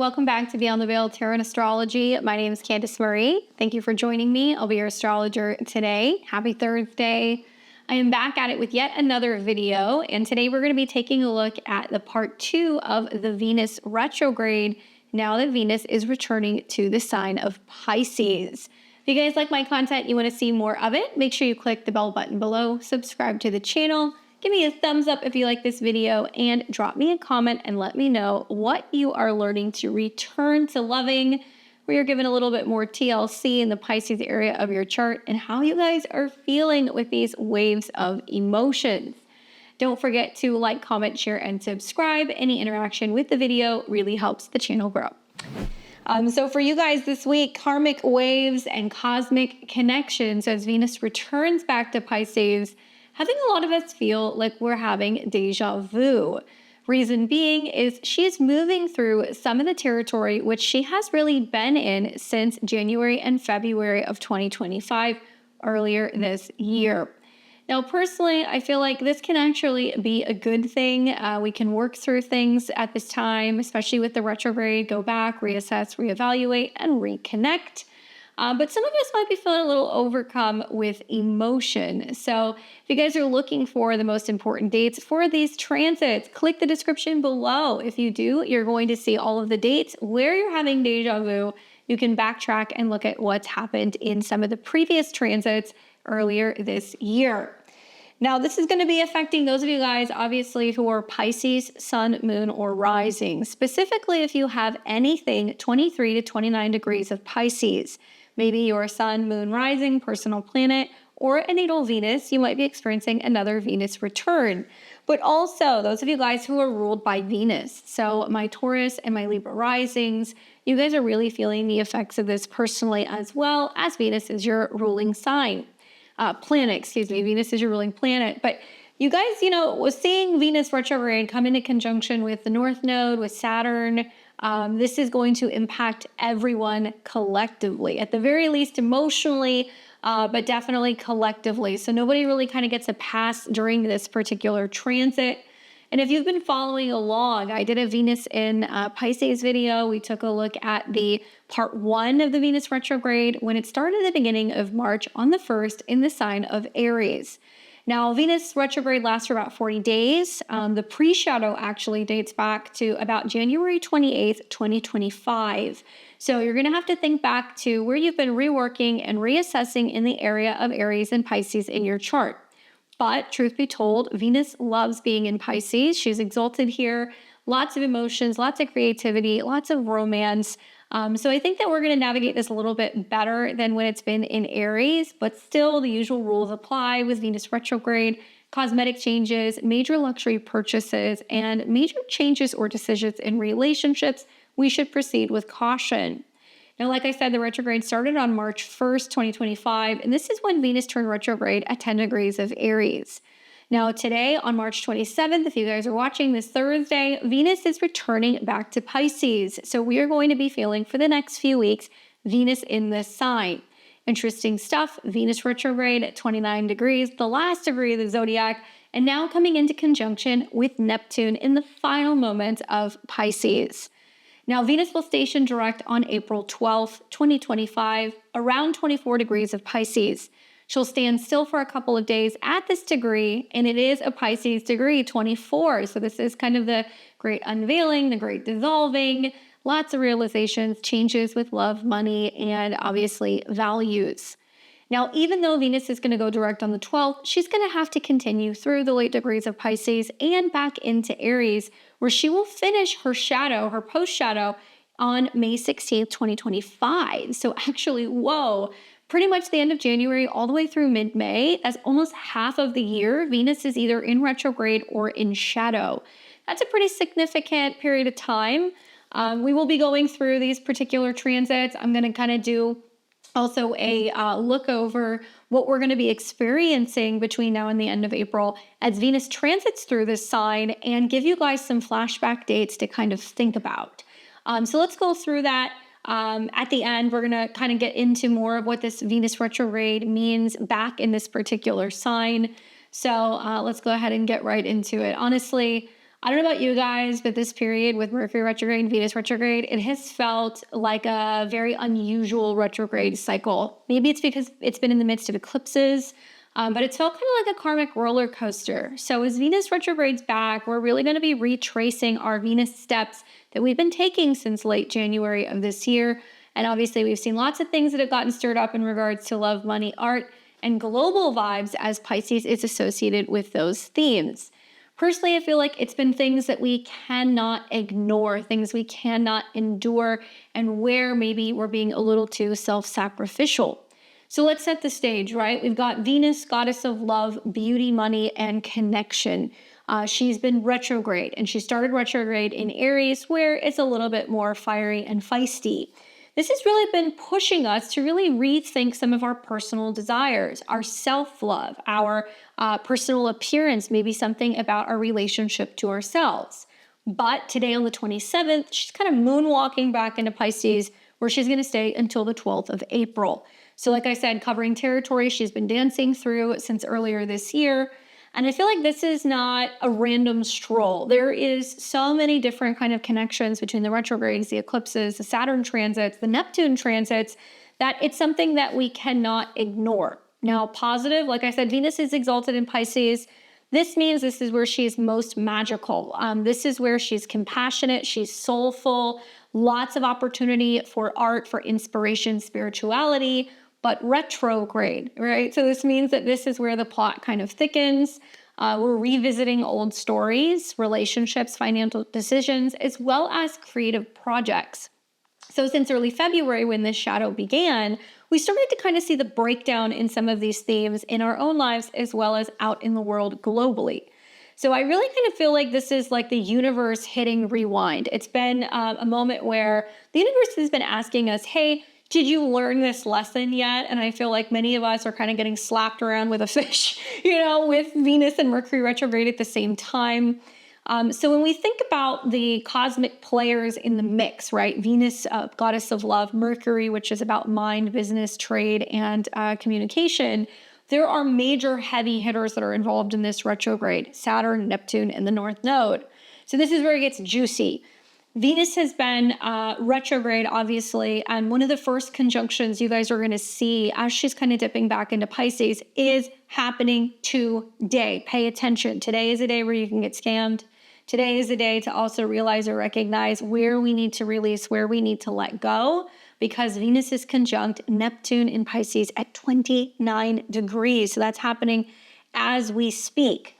welcome back to Beyond the Veil Tarot and Astrology. My name is Candice Marie. Thank you for joining me. I'll be your astrologer today. Happy Thursday. I am back at it with yet another video, and today we're going to be taking a look at the part 2 of the Venus retrograde now that Venus is returning to the sign of Pisces. If you guys like my content, you want to see more of it, make sure you click the bell button below, subscribe to the channel, give me a thumbs up if you like this video, and drop me a comment and let me know what you are learning to return to loving. We are given a little bit more TLC in the Pisces area of your chart and how you guys are feeling with these waves of emotions. Don't forget to like, comment, share, and subscribe. Any interaction with the video really helps the channel grow. So for you guys this week, karmic waves and cosmic connections as Venus returns back to Pisces, having a lot of us feel like we're having deja vu. Reason being is she is moving through some of the territory which she has really been in since January and February of 2025, earlier this year. Now, personally, I feel like this can actually be a good thing. We can work through things at this time, especially with the retrograde, go back, reassess, reevaluate, and reconnect. But some of us might be feeling a little overcome with emotion. So if you guys are looking for the most important dates for these transits, click the description below. If you do, you're going to see all of the dates where you're having deja vu. You can backtrack and look at what's happened in some of the previous transits earlier this year. Now, this is going to be affecting those of you guys, obviously, who are Pisces, Sun, Moon, or Rising. Specifically, if you have anything 23 to 29 degrees of Pisces. Maybe your Sun, Moon, Rising, personal planet, or a natal Venus, you might be experiencing another Venus return. But also, those of you guys who are ruled by Venus, so my Taurus and my Libra risings, you guys are really feeling the effects of this personally as well, as Venus is your ruling sign. Venus is your ruling planet. But you guys, was seeing Venus retrograde come into conjunction with the North Node, with Saturn. This is going to impact everyone collectively, at the very least emotionally, but definitely collectively. So nobody really kind of gets a pass during this particular transit. And if you've been following along, I did a Venus in Pisces video. We took a look at the part 1 of the Venus retrograde when it started at the beginning of March on the 1st in the sign of Aries. Now, Venus retrograde lasts for about 40 days. The pre-shadow actually dates back to about January 28th, 2025. So you're going to have to think back to where you've been reworking and reassessing in the area of Aries and Pisces in your chart. But truth be told, Venus loves being in Pisces. She's exalted here. Lots of emotions, lots of creativity, lots of romance. So I think that we're going to navigate this a little bit better than when it's been in Aries, but still the usual rules apply with Venus retrograde, cosmetic changes, major luxury purchases, and major changes or decisions in relationships. We should proceed with caution. Now, like I said, the retrograde started on March 1st, 2025, and this is when Venus turned retrograde at 10 degrees of Aries. Now, today on March 27th, if you guys are watching this Thursday, Venus is returning back to Pisces. So we are going to be feeling for the next few weeks Venus in this sign. Interesting stuff. Venus retrograde at 29 degrees, the last degree of the zodiac, and now coming into conjunction with Neptune in the final moments of Pisces. Now, Venus will station direct on April 12th, 2025, around 24 degrees of Pisces. She'll stand still for a couple of days at this degree, and it is a Pisces degree, 24. So this is kind of the great unveiling, the great dissolving, lots of realizations, changes with love, money, and obviously values. Now, even though Venus is going to go direct on the 12th, she's going to have to continue through the late degrees of Pisces and back into Aries, where she will finish her shadow, her post-shadow, on May 16th, 2025. So actually, pretty much the end of January all the way through mid-May, that's almost half of the year, Venus is either in retrograde or in shadow. That's a pretty significant period of time. We will be going through these particular transits. I'm going to kind of do also a look over what we're going to be experiencing between now and the end of April as Venus transits through this sign and give you guys some flashback dates to kind of think about. So let's go through that. At the end, we're going to kind of get into more of what this Venus retrograde means back in this particular sign. So let's go ahead and get right into it. Honestly, I don't know about you guys, but this period with Mercury retrograde and Venus retrograde, it has felt like a very unusual retrograde cycle. Maybe it's because it's been in the midst of eclipses, but it's felt kind of like a karmic roller coaster. So as Venus retrogrades back, we're really going to be retracing our Venus steps that we've been taking since late January of this year. And obviously, we've seen lots of things that have gotten stirred up in regards to love, money, art, and global vibes, as Pisces is associated with those themes. Personally, I feel like it's been things that we cannot ignore, things we cannot endure, and where maybe we're being a little too self-sacrificial. So let's set the stage, right? We've got Venus, goddess of love, beauty, money, and connection. She's been retrograde, and she started retrograde in Aries, where it's a little bit more fiery and feisty. This has really been pushing us to really rethink some of our personal desires, our self-love, our personal appearance, maybe something about our relationship to ourselves. But today on the 27th, she's kind of moonwalking back into Pisces, where she's going to stay until the 12th of April. So like I said, covering territory she's been dancing through since earlier this year. And I feel like this is not a random stroll. There is so many different kind of connections between the retrogrades, the eclipses, the Saturn transits, the Neptune transits, that it's something that we cannot ignore. Now, positive, like I said, Venus is exalted in Pisces. This means this is where she's most magical. This is where she's compassionate, she's soulful, lots of opportunity for art, for inspiration, spirituality, but retrograde, right? So this means that this is where the plot kind of thickens. We're revisiting old stories, relationships, financial decisions, as well as creative projects. So since early February, when this shadow began, we started to kind of see the breakdown in some of these themes in our own lives, as well as out in the world globally. So I really kind of feel like this is like the universe hitting rewind. It's been a moment where the universe has been asking us, hey, did you learn this lesson yet? And I feel like many of us are kind of getting slapped around with a fish, with Venus and Mercury retrograde at the same time. So when we think about the cosmic players in the mix, right? Venus, goddess of love, Mercury, which is about mind, business, trade, and communication, there are major heavy hitters that are involved in this retrograde: Saturn, Neptune, and the North Node. So this is where it gets juicy. Venus has been retrograde, obviously, and one of the first conjunctions you guys are going to see as she's kind of dipping back into Pisces is happening today. Pay attention. Today is a day where you can get scammed. Today is a day to also realize or recognize where we need to release, where we need to let go, because Venus is conjunct Neptune in Pisces at 29 degrees. So that's happening as we speak.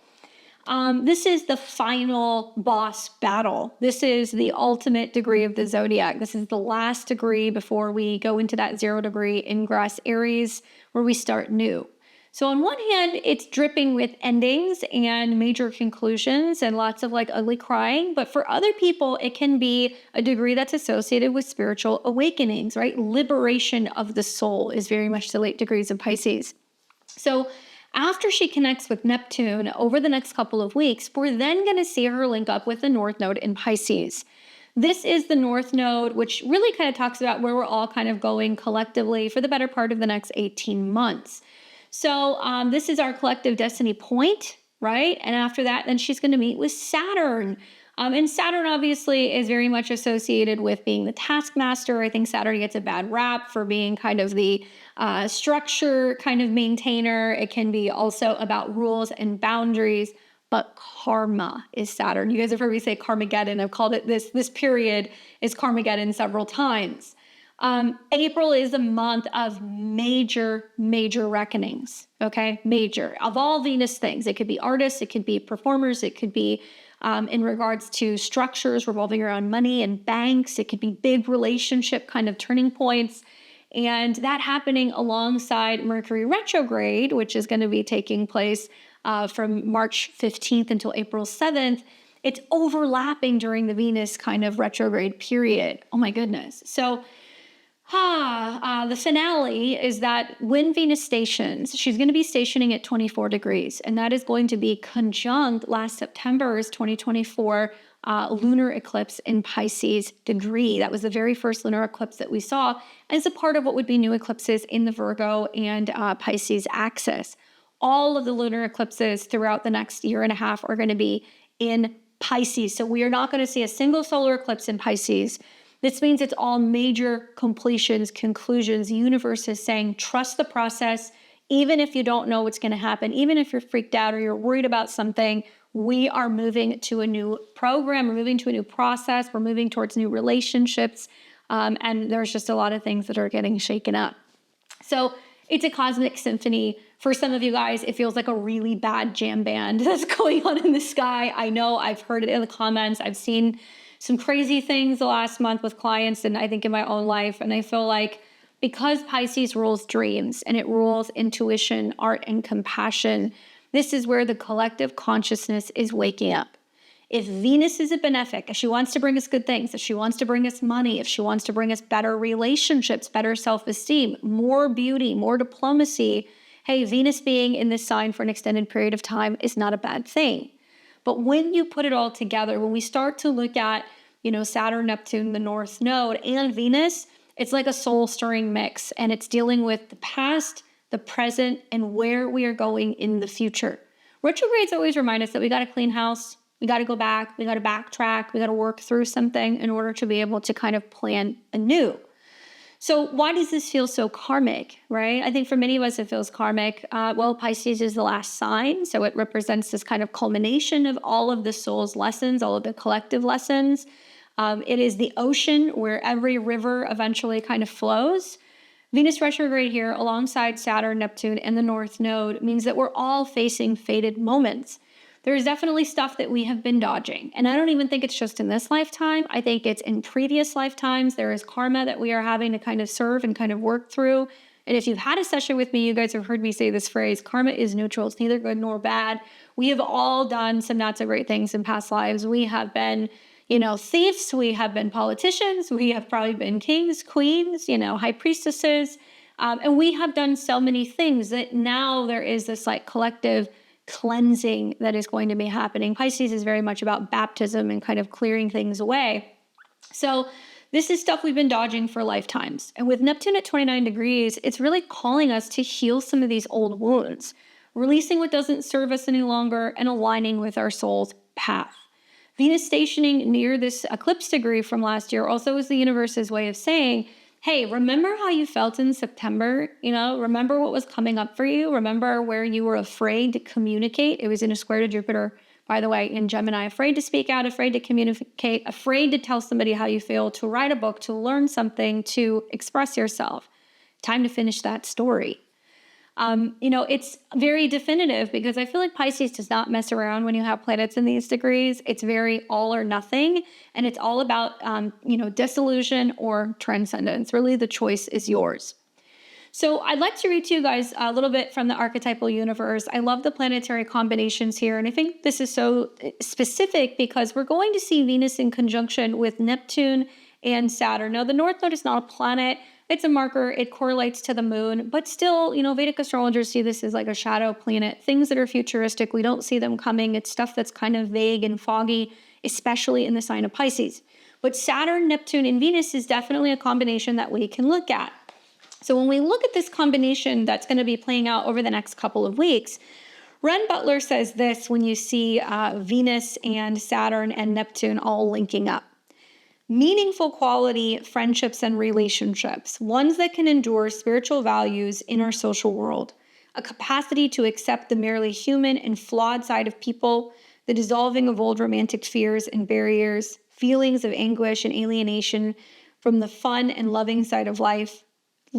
This is the final boss battle. This is the ultimate degree of the zodiac. This is the last degree before we go into that 0 degree ingress Aries, where we start new. So on one hand, it's dripping with endings and major conclusions and lots of like ugly crying. But for other people, it can be a degree that's associated with spiritual awakenings, right? Liberation of the soul is very much the late degrees of Pisces. So after she connects with Neptune over the next couple of weeks, we're then going to see her link up with the North Node in Pisces. This is the North Node, which really kind of talks about where we're all kind of going collectively for the better part of the next 18 months. So this is our collective destiny point, right? And after that, then she's going to meet with Saturn. And Saturn obviously is very much associated with being the taskmaster. I think Saturn gets a bad rap for being kind of the structure kind of maintainer. It can be also about rules and boundaries, but karma is Saturn. You guys have heard me say Carmageddon. I've called it this period is Carmageddon several times. April is a month of major reckonings, okay? Major. Of all Venus things. It could be artists, it could be performers, it could be in regards to structures revolving around money and banks. It could be big relationship kind of turning points. And that happening alongside Mercury retrograde, which is going to be taking place from March 15th until April 7th. It's overlapping during the Venus kind of retrograde period. Oh my goodness. So the finale is that when Venus stations, she's going to be stationing at 24 degrees, and that is going to be conjunct last September's 2024 lunar eclipse in Pisces degree. That was the very first lunar eclipse that we saw as a part of what would be new eclipses in the Virgo and Pisces axis. All of the lunar eclipses throughout the next year and a half are going to be in Pisces. So we are not going to see a single solar eclipse in Pisces. This means it's all major completions, conclusions. The universe is saying, trust the process. Even if you don't know what's going to happen, even if you're freaked out or you're worried about something, we are moving to a new program. We're moving to a new process. We're moving towards new relationships. And there's just a lot of things that are getting shaken up. So it's a cosmic symphony. For some of you guys, it feels like a really bad jam band that's going on in the sky. I know, I've heard it in the comments. I've seen some crazy things the last month with clients and I think in my own life. And I feel like because Pisces rules dreams and it rules intuition, art, and compassion, this is where the collective consciousness is waking up. If Venus is a benefic, if she wants to bring us good things, if she wants to bring us money, if she wants to bring us better relationships, better self-esteem, more beauty, more diplomacy, hey, Venus being in this sign for an extended period of time is not a bad thing. But when you put it all together, when we start to look at, Saturn, Neptune, the North Node, and Venus, it's like a soul-stirring mix, and it's dealing with the past, the present, and where we are going in the future. Retrogrades always remind us that we got to clean house, we got to go back, we got to backtrack, we got to work through something in order to be able to kind of plan anew. So why does this feel so karmic, right? I think for many of us, it feels karmic. Pisces is the last sign, so it represents this kind of culmination of all of the soul's lessons, all of the collective lessons. It is the ocean where every river eventually kind of flows. Venus retrograde here alongside Saturn, Neptune, and the North Node means that we're all facing fated moments. There's definitely stuff that we have been dodging. And I don't even think it's just in this lifetime. I think it's in previous lifetimes. There is karma that we are having to kind of serve and kind of work through. And if you've had a session with me, you guys have heard me say this phrase, karma is neutral. It's neither good nor bad. We have all done some not so great things in past lives. We have been, thieves. We have been politicians. We have probably been kings, queens, high priestesses. And we have done so many things that now there is this like collective cleansing that is going to be happening. Pisces is very much about baptism and kind of clearing things away. So this is stuff we've been dodging for lifetimes. And with Neptune at 29 degrees, it's really calling us to heal some of these old wounds, releasing what doesn't serve us any longer and aligning with our soul's path. Venus stationing near this eclipse degree from last year also is the universe's way of saying, hey, remember how you felt in September? Remember what was coming up for you? Remember where you were afraid to communicate? It was in a square to Jupiter, by the way, in Gemini. Afraid to speak out, afraid to communicate, afraid to tell somebody how you feel, to write a book, to learn something, to express yourself. Time to finish that story. It's very definitive because I feel like Pisces does not mess around when you have planets in these degrees. It's very all or nothing. And it's all about, disillusion or transcendence. Really, the choice is yours. So I'd like to read to you guys a little bit from the Archetypal Universe. I love the planetary combinations here. And I think this is so specific because we're going to see Venus in conjunction with Neptune and Saturn. Now, the North Node is not a planet. It's a marker. It correlates to the moon. But still, Vedic astrologers see this as like a shadow planet. Things that are futuristic, we don't see them coming. It's stuff that's kind of vague and foggy, especially in the sign of Pisces. But Saturn, Neptune, and Venus is definitely a combination that we can look at. So when we look at this combination that's going to be playing out over the next couple of weeks, Ren Butler says this when you see Venus and Saturn and Neptune all linking up. Meaningful quality friendships and relationships, ones that can endure spiritual values in our social world, a capacity to accept the merely human and flawed side of people, the dissolving of old romantic fears and barriers, feelings of anguish and alienation from the fun and loving side of life,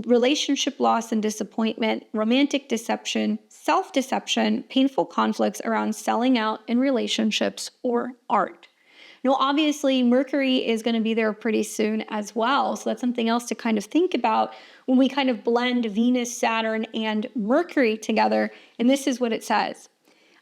relationship loss and disappointment, romantic deception, self-deception, painful conflicts around selling out in relationships or art. Now, obviously, Mercury is going to be there pretty soon as well. So that's something else to kind of think about when we kind of blend Venus, Saturn, and Mercury together. And this is what it says.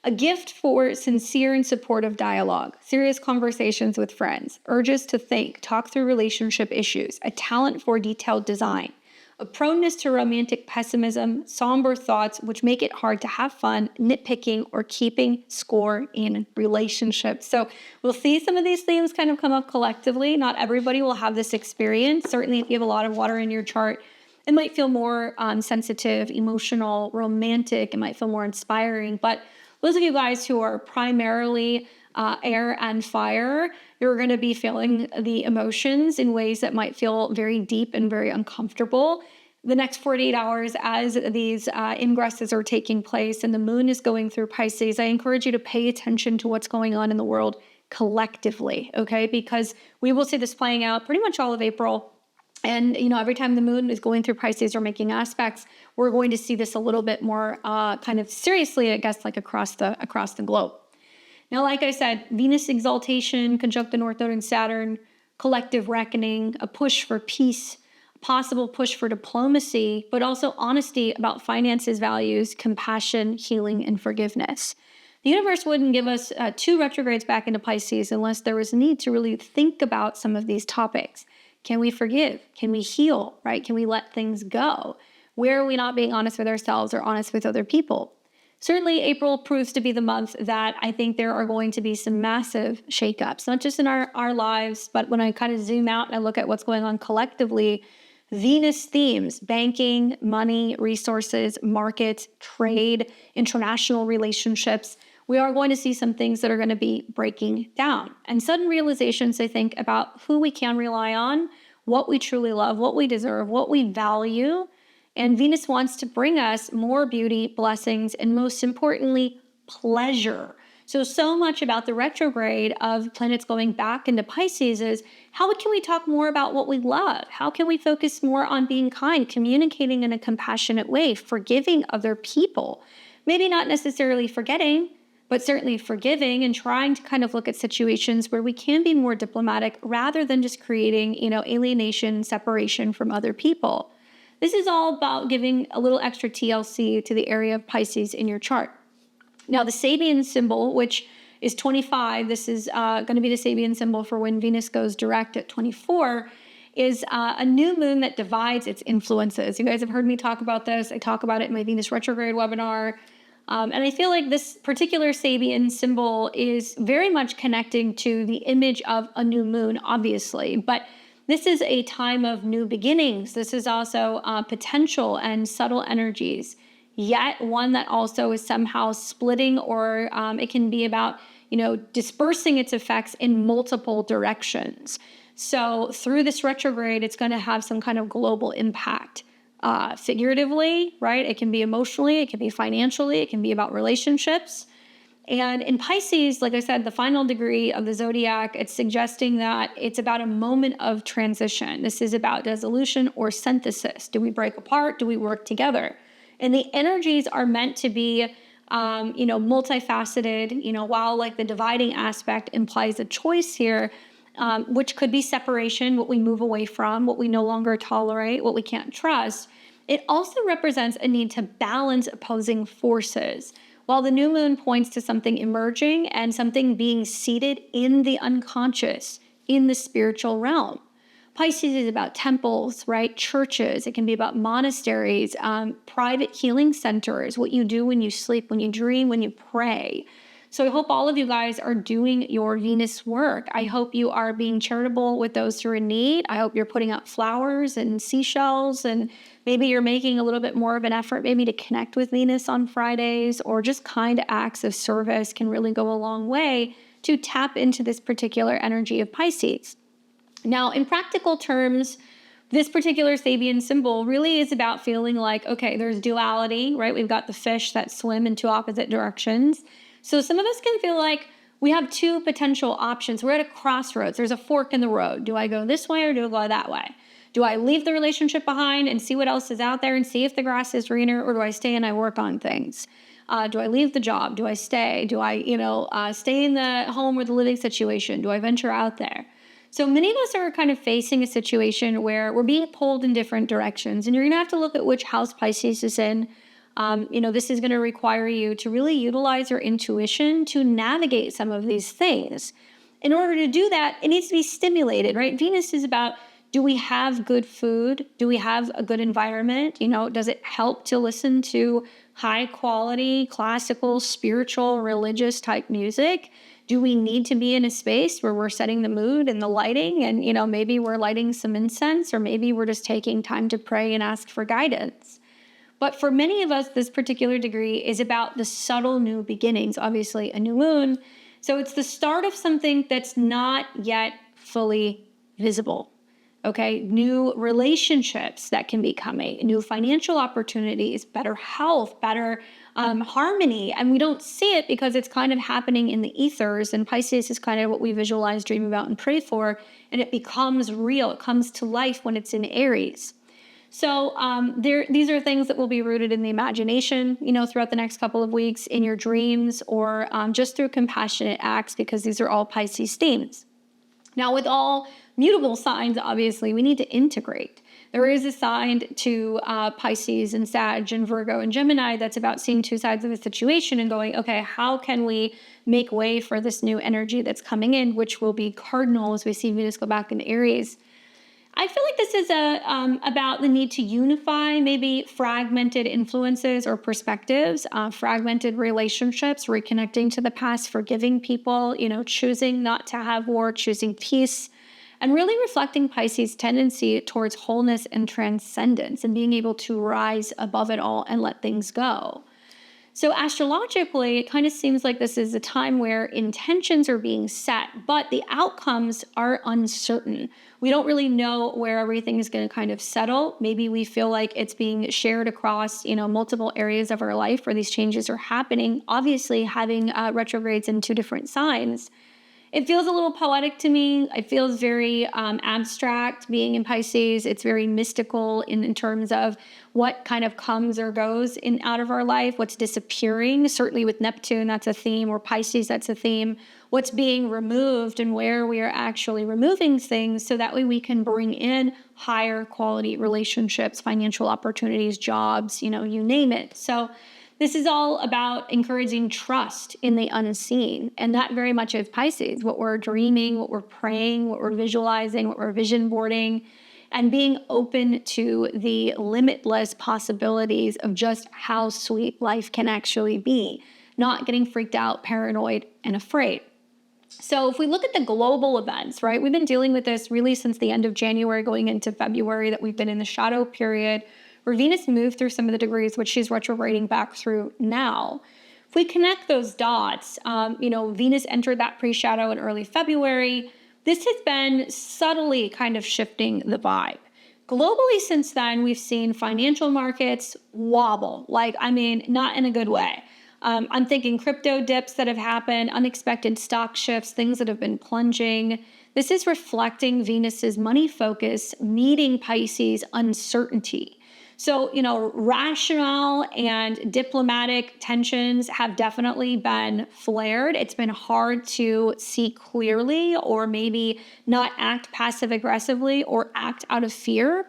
A gift for sincere and supportive dialogue, serious conversations with friends, urges to think, talk through relationship issues, a talent for detailed design, a proneness to romantic pessimism, somber thoughts which make it hard to have fun, nitpicking, or keeping score in relationships. So we'll see some of these themes kind of come up collectively. Not everybody will have this experience. Certainly if you have a lot of water in your chart, it might feel more sensitive, emotional, romantic. It might feel more inspiring. But those of you guys who are primarily air and fire. You're going to be feeling the emotions in ways that might feel very deep and very uncomfortable. The next 48 hours, as these ingresses are taking place and the moon is going through Pisces, I encourage you to pay attention to what's going on in the world collectively, okay? Because we will see this playing out pretty much all of April. And, every time the moon is going through Pisces or making aspects, we're going to see this a little bit more kind of seriously, I guess, like across the globe. Now, like I said, Venus exaltation, conjunct the North Node and Saturn, collective reckoning, a push for peace, possible push for diplomacy, but also honesty about finances, values, compassion, healing, and forgiveness. The universe wouldn't give us 2 retrogrades back into Pisces unless there was a need to really think about some of these topics. Can we forgive? Can we heal, right? Can we let things go? Where are we not being honest with ourselves or honest with other people? Certainly, April proves to be the month that I think there are going to be some massive shakeups, not just in our lives, but when I kind of zoom out and I look at what's going on collectively, Venus themes, banking, money, resources, markets, trade, international relationships. We are going to see some things that are going to be breaking down and sudden realizations, I think, about who we can rely on, what we truly love, what we deserve, what we value. And Venus wants to bring us more beauty, blessings, and most importantly, pleasure. So much about the retrograde of planets going back into Pisces is how can we talk more about what we love? How can we focus more on being kind, communicating in a compassionate way, forgiving other people? Maybe not necessarily forgetting, but certainly forgiving and trying to kind of look at situations where we can be more diplomatic rather than just creating, alienation, separation from other people. This is all about giving a little extra TLC to the area of Pisces in your chart. Now, the Sabian symbol, which is 25, this is going to be the Sabian symbol for when Venus goes direct at 24, is a new moon that divides its influences. You guys have heard me talk about this. I talk about it in my Venus retrograde webinar. And I feel like this particular Sabian symbol is very much connecting to the image of a new moon, obviously. But this is a time of new beginnings. This is also potential and subtle energies, yet one that also is somehow splitting, or it can be about, dispersing its effects in multiple directions. So through this retrograde, it's going to have some kind of global impact. Figuratively, right? It can be emotionally, it can be financially, it can be about relationships. And in Pisces, like I said, the final degree of the zodiac, it's suggesting that it's about a moment of transition. This is about dissolution or synthesis. Do we break apart? Do we work together? And the energies are meant to be, multifaceted, while like the dividing aspect implies a choice here, which could be separation, what we move away from, what we no longer tolerate, what we can't trust. It also represents a need to balance opposing forces. While the new moon points to something emerging and something being seated in the unconscious, in the spiritual realm. Pisces is about temples, right? Churches. It can be about monasteries, private healing centers, what you do when you sleep, when you dream, when you pray. So I hope all of you guys are doing your Venus work. I hope you are being charitable with those who are in need. I hope you're putting out flowers and seashells, and maybe you're making a little bit more of an effort maybe to connect with Venus on Fridays, or just kind acts of service can really go a long way to tap into this particular energy of Pisces. Now, in practical terms, this particular Sabian symbol really is about feeling like, okay, there's duality, right? We've got the fish that swim in two opposite directions. So some of us can feel like we have two potential options. We're at a crossroads. There's a fork in the road. Do I go this way or do I go that way? Do I leave the relationship behind and see what else is out there and see if the grass is greener, or do I stay and I work on things? Do I leave the job? Do I stay? Do I, stay in the home or the living situation? Do I venture out there? So many of us are kind of facing a situation where we're being pulled in different directions, and you're going to have to look at which house Pisces is in. This is going to require you to really utilize your intuition to navigate some of these things. In order to do that, it needs to be stimulated, right? Venus is about, do we have good food? Do we have a good environment? Does it help to listen to high quality, classical, spiritual, religious type music? Do we need to be in a space where we're setting the mood and the lighting, and, maybe we're lighting some incense, or maybe we're just taking time to pray and ask for guidance? But for many of us, this particular degree is about the subtle new beginnings. Obviously, a new moon, So it's the start of something that's not yet fully visible. Okay, new relationships that can be coming, new financial opportunities, better health, better harmony. And we don't see it because it's kind of happening in the ethers. And Pisces is kind of what we visualize, dream about, and pray for. And it becomes real. It comes to life when it's in Aries. So these are things that will be rooted in the imagination, throughout the next couple of weeks, in your dreams, or just through compassionate acts, because these are all Pisces themes. Now, with all mutable signs, obviously, we need to integrate. There is a sign to Pisces and Sag and Virgo and Gemini that's about seeing two sides of a situation and going, okay, how can we make way for this new energy that's coming in, which will be cardinal as we see Venus go back into Aries. I feel like this is about the need to unify maybe fragmented influences or perspectives, fragmented relationships, reconnecting to the past, forgiving people, choosing not to have war, choosing peace, and really reflecting Pisces' tendency towards wholeness and transcendence and being able to rise above it all and let things go. So astrologically, it kind of seems like this is a time where intentions are being set, but the outcomes are uncertain. We don't really know where everything is going to kind of settle. Maybe we feel like it's being shared across, multiple areas of our life where these changes are happening. Obviously, having retrogrades in two different signs, it feels a little poetic to me. It feels very abstract being in Pisces. It's very mystical in terms of what kind of comes or goes out of our life, what's disappearing. Certainly with Neptune, that's a theme, or Pisces, that's a theme. What's being removed and where we are actually removing things so that way we can bring in higher quality relationships, financial opportunities, jobs, you name it. So this is all about encouraging trust in the unseen. And that very much is Pisces, what we're dreaming, what we're praying, what we're visualizing, what we're vision boarding, and being open to the limitless possibilities of just how sweet life can actually be, not getting freaked out, paranoid, and afraid. So if we look at the global events, right, we've been dealing with this really since the end of January going into February, that we've been in the shadow period where Venus moved through some of the degrees, which she's retrograding back through now. If we connect those dots, Venus entered that pre-shadow in early February. This has been subtly kind of shifting the vibe. Globally since then, we've seen financial markets wobble, not in a good way. I'm thinking crypto dips that have happened, unexpected stock shifts, things that have been plunging. This is reflecting Venus's money focus, meeting Pisces' uncertainty. So, rational and diplomatic tensions have definitely been flared. It's been hard to see clearly, or maybe not act passive aggressively or act out of fear.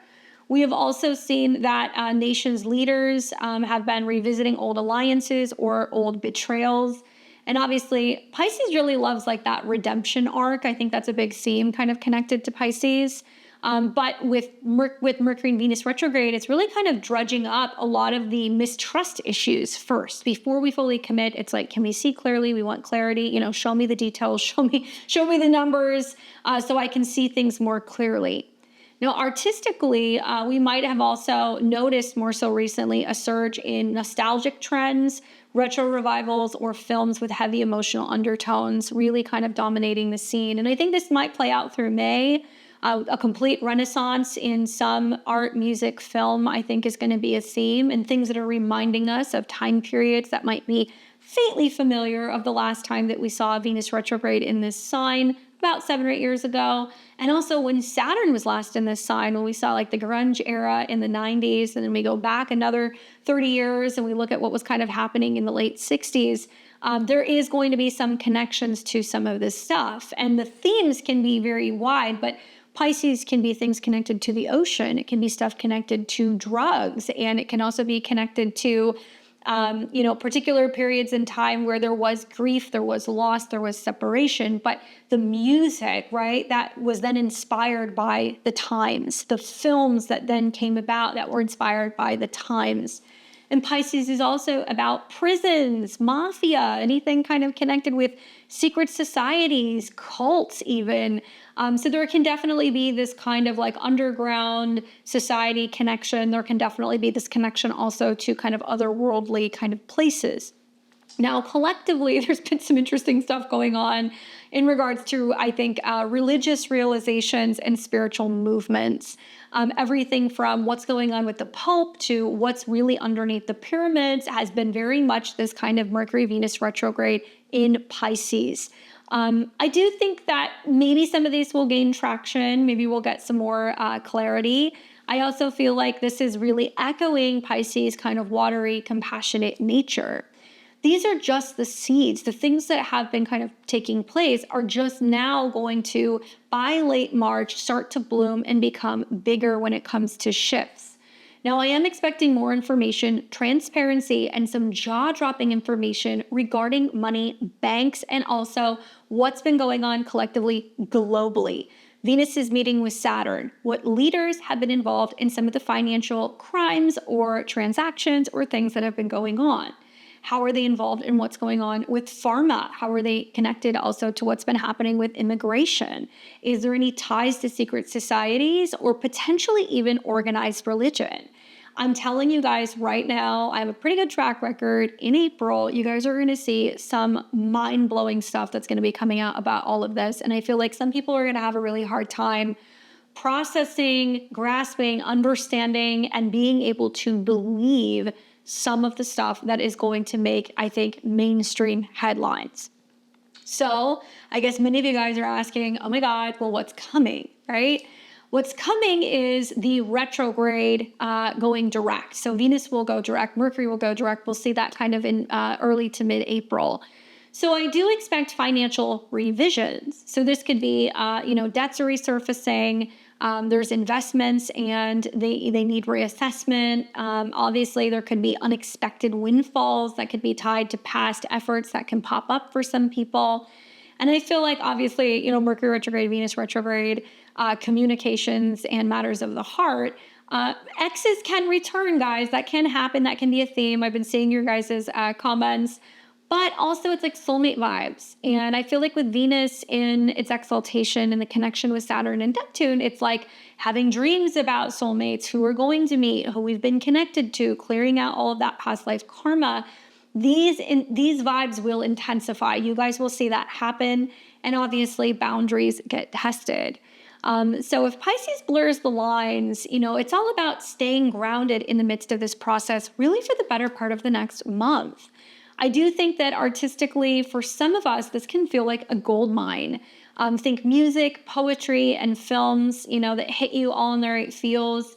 We have also seen that nations' leaders have been revisiting old alliances or old betrayals. And obviously, Pisces really loves that redemption arc. I think that's a big theme kind of connected to Pisces. But with Mercury and Venus retrograde, it's really kind of drudging up a lot of the mistrust issues first. Before we fully commit, it's like, can we see clearly? We want clarity. Show me the details. Show me the numbers so I can see things more clearly. Now, artistically, we might have also noticed more so recently a surge in nostalgic trends, retro revivals, or films with heavy emotional undertones really kind of dominating the scene. And I think this might play out through May. A complete renaissance in some art, music, film, I think is going to be a theme, and things that are reminding us of time periods that might be faintly familiar of the last time that we saw Venus retrograde in this sign, about 7 or 8 years ago. And also when Saturn was last in this sign, when we saw the grunge era in the 90s, and then we go back another 30 years and we look at what was kind of happening in the late 60s, there is going to be some connections to some of this stuff. And the themes can be very wide, but Pisces can be things connected to the ocean. It can be stuff connected to drugs, and it can also be connected to, particular periods in time where there was grief, there was loss, there was separation. But the music, right, that was then inspired by the times, the films that then came about that were inspired by the times. And Pisces is also about prisons, mafia, anything kind of connected with secret societies, cults even. So there can definitely be this kind of underground society connection. There can definitely be this connection also to kind of otherworldly kind of places. Now, collectively, there's been some interesting stuff going on in regards to, I think, religious realizations and spiritual movements. Everything from what's going on with the Pope to what's really underneath the pyramids has been very much this kind of Mercury-Venus retrograde in Pisces. I do think that maybe some of these will gain traction. Maybe we'll get some more clarity. I also feel like this is really echoing Pisces' kind of watery, compassionate nature. These are just the seeds. The things that have been kind of taking place are just now going to, by late March, start to bloom and become bigger when it comes to shifts. Now, I am expecting more information, transparency, and some jaw-dropping information regarding money, banks, and also what's been going on collectively globally. Venus is meeting with Saturn. What leaders have been involved in some of the financial crimes or transactions or things that have been going on? How are they involved in what's going on with pharma? How are they connected also to what's been happening with immigration? Is there any ties to secret societies or potentially even organized religion? I'm telling you guys right now, I have a pretty good track record. In April, you guys are going to see some mind-blowing stuff that's going to be coming out about all of this. And I feel like some people are going to have a really hard time processing, grasping, understanding, and being able to believe some of the stuff that is going to make, I think, mainstream headlines. So I guess many of you guys are asking, oh my God, well, what's coming, right? What's coming is the retrograde going direct. So Venus will go direct, Mercury will go direct. We'll see that kind of in early to mid-April. So I do expect financial revisions. So this could be, debts are resurfacing. There's investments and they need reassessment. Obviously, there could be unexpected windfalls that could be tied to past efforts that can pop up for some people. And I feel like, obviously, Mercury retrograde, Venus retrograde, communications and matters of the heart, exes can return, guys. That can happen. That can be a theme. I've been seeing your guys' comments. But also it's like soulmate vibes. And I feel like with Venus in its exaltation and the connection with Saturn and Neptune, it's like having dreams about soulmates who we're going to meet, who we've been connected to, clearing out all of that past life karma. These vibes will intensify. You guys will see that happen. And obviously boundaries get tested. So if Pisces blurs the lines, it's all about staying grounded in the midst of this process, really for the better part of the next month. I do think that artistically, for some of us, this can feel like a gold mine. Think music, poetry, and films, that hit you all in the right feels.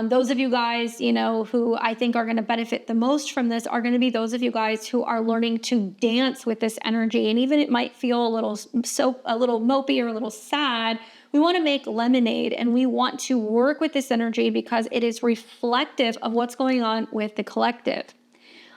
Those of you guys, who I think are going to benefit the most from this are going to be those of you guys who are learning to dance with this energy. And even it might feel a little mopey or a little sad. We want to make lemonade and we want to work with this energy because it is reflective of what's going on with the collective.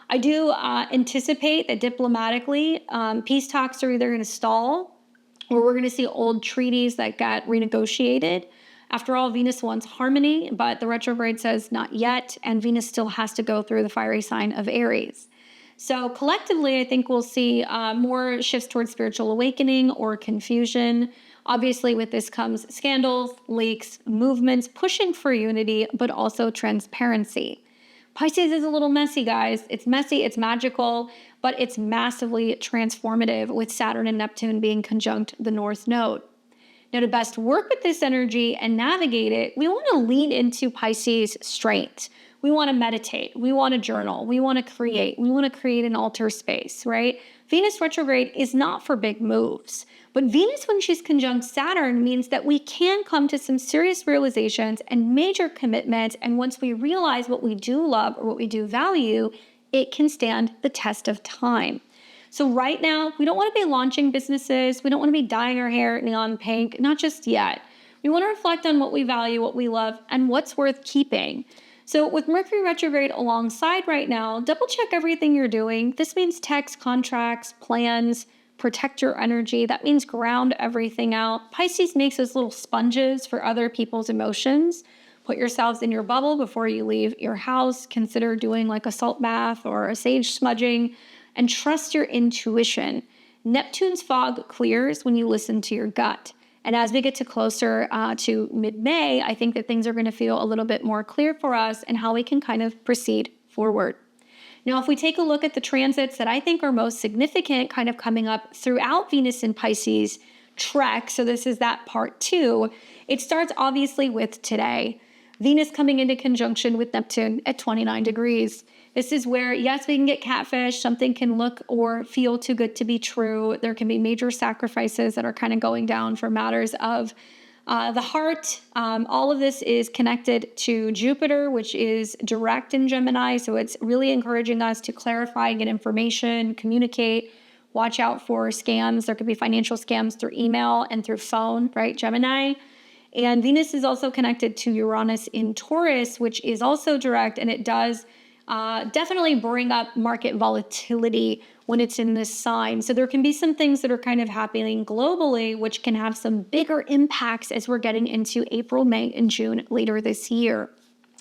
I do anticipate that diplomatically, peace talks are either going to stall or we're going to see old treaties that got renegotiated. After all, Venus wants harmony, but the retrograde says not yet, and Venus still has to go through the fiery sign of Aries. So collectively, I think we'll see more shifts towards spiritual awakening or confusion. Obviously, with this comes scandals, leaks, movements, pushing for unity, but also transparency. Pisces is a little messy, guys. It's messy, it's magical, but it's massively transformative with Saturn and Neptune being conjunct the North Node. Now, to best work with this energy and navigate it, we want to lean into Pisces' strength. We want to meditate. We want to journal. We want to create. We want to create an altar space, right? Venus retrograde is not for big moves. But Venus, when she's conjunct Saturn, means that we can come to some serious realizations and major commitments. And once we realize what we do love or what we do value, it can stand the test of time. So right now, we don't want to be launching businesses. We don't want to be dyeing our hair neon pink, not just yet. We want to reflect on what we value, what we love, and what's worth keeping. So with Mercury retrograde alongside right now, double check everything you're doing. This means texts, contracts, plans, protect your energy. That means ground everything out. Pisces makes us little sponges for other people's emotions. Put yourselves in your bubble before you leave your house. Consider doing like a salt bath or a sage smudging and trust your intuition. Neptune's fog clears when you listen to your gut. And as we get to closer to mid-May, I think that things are going to feel a little bit more clear for us and how we can kind of proceed forward. Now, if we take a look at the transits that I think are most significant kind of coming up throughout Venus in Pisces trek, so this is that part 2, it starts obviously with today. Venus coming into conjunction with Neptune at 29 degrees. This is where, yes, we can get catfish. Something can look or feel too good to be true. There can be major sacrifices that are kind of going down for matters of the heart. All of this is connected to Jupiter, which is direct in Gemini. So it's really encouraging us to clarify, get information, communicate, watch out for scams. There could be financial scams through email and through phone, right? Gemini. And Venus is also connected to Uranus in Taurus, which is also direct, and it does definitely bring up market volatility when it's in this sign. So there can be some things that are kind of happening globally, which can have some bigger impacts as we're getting into April, May, and June later this year.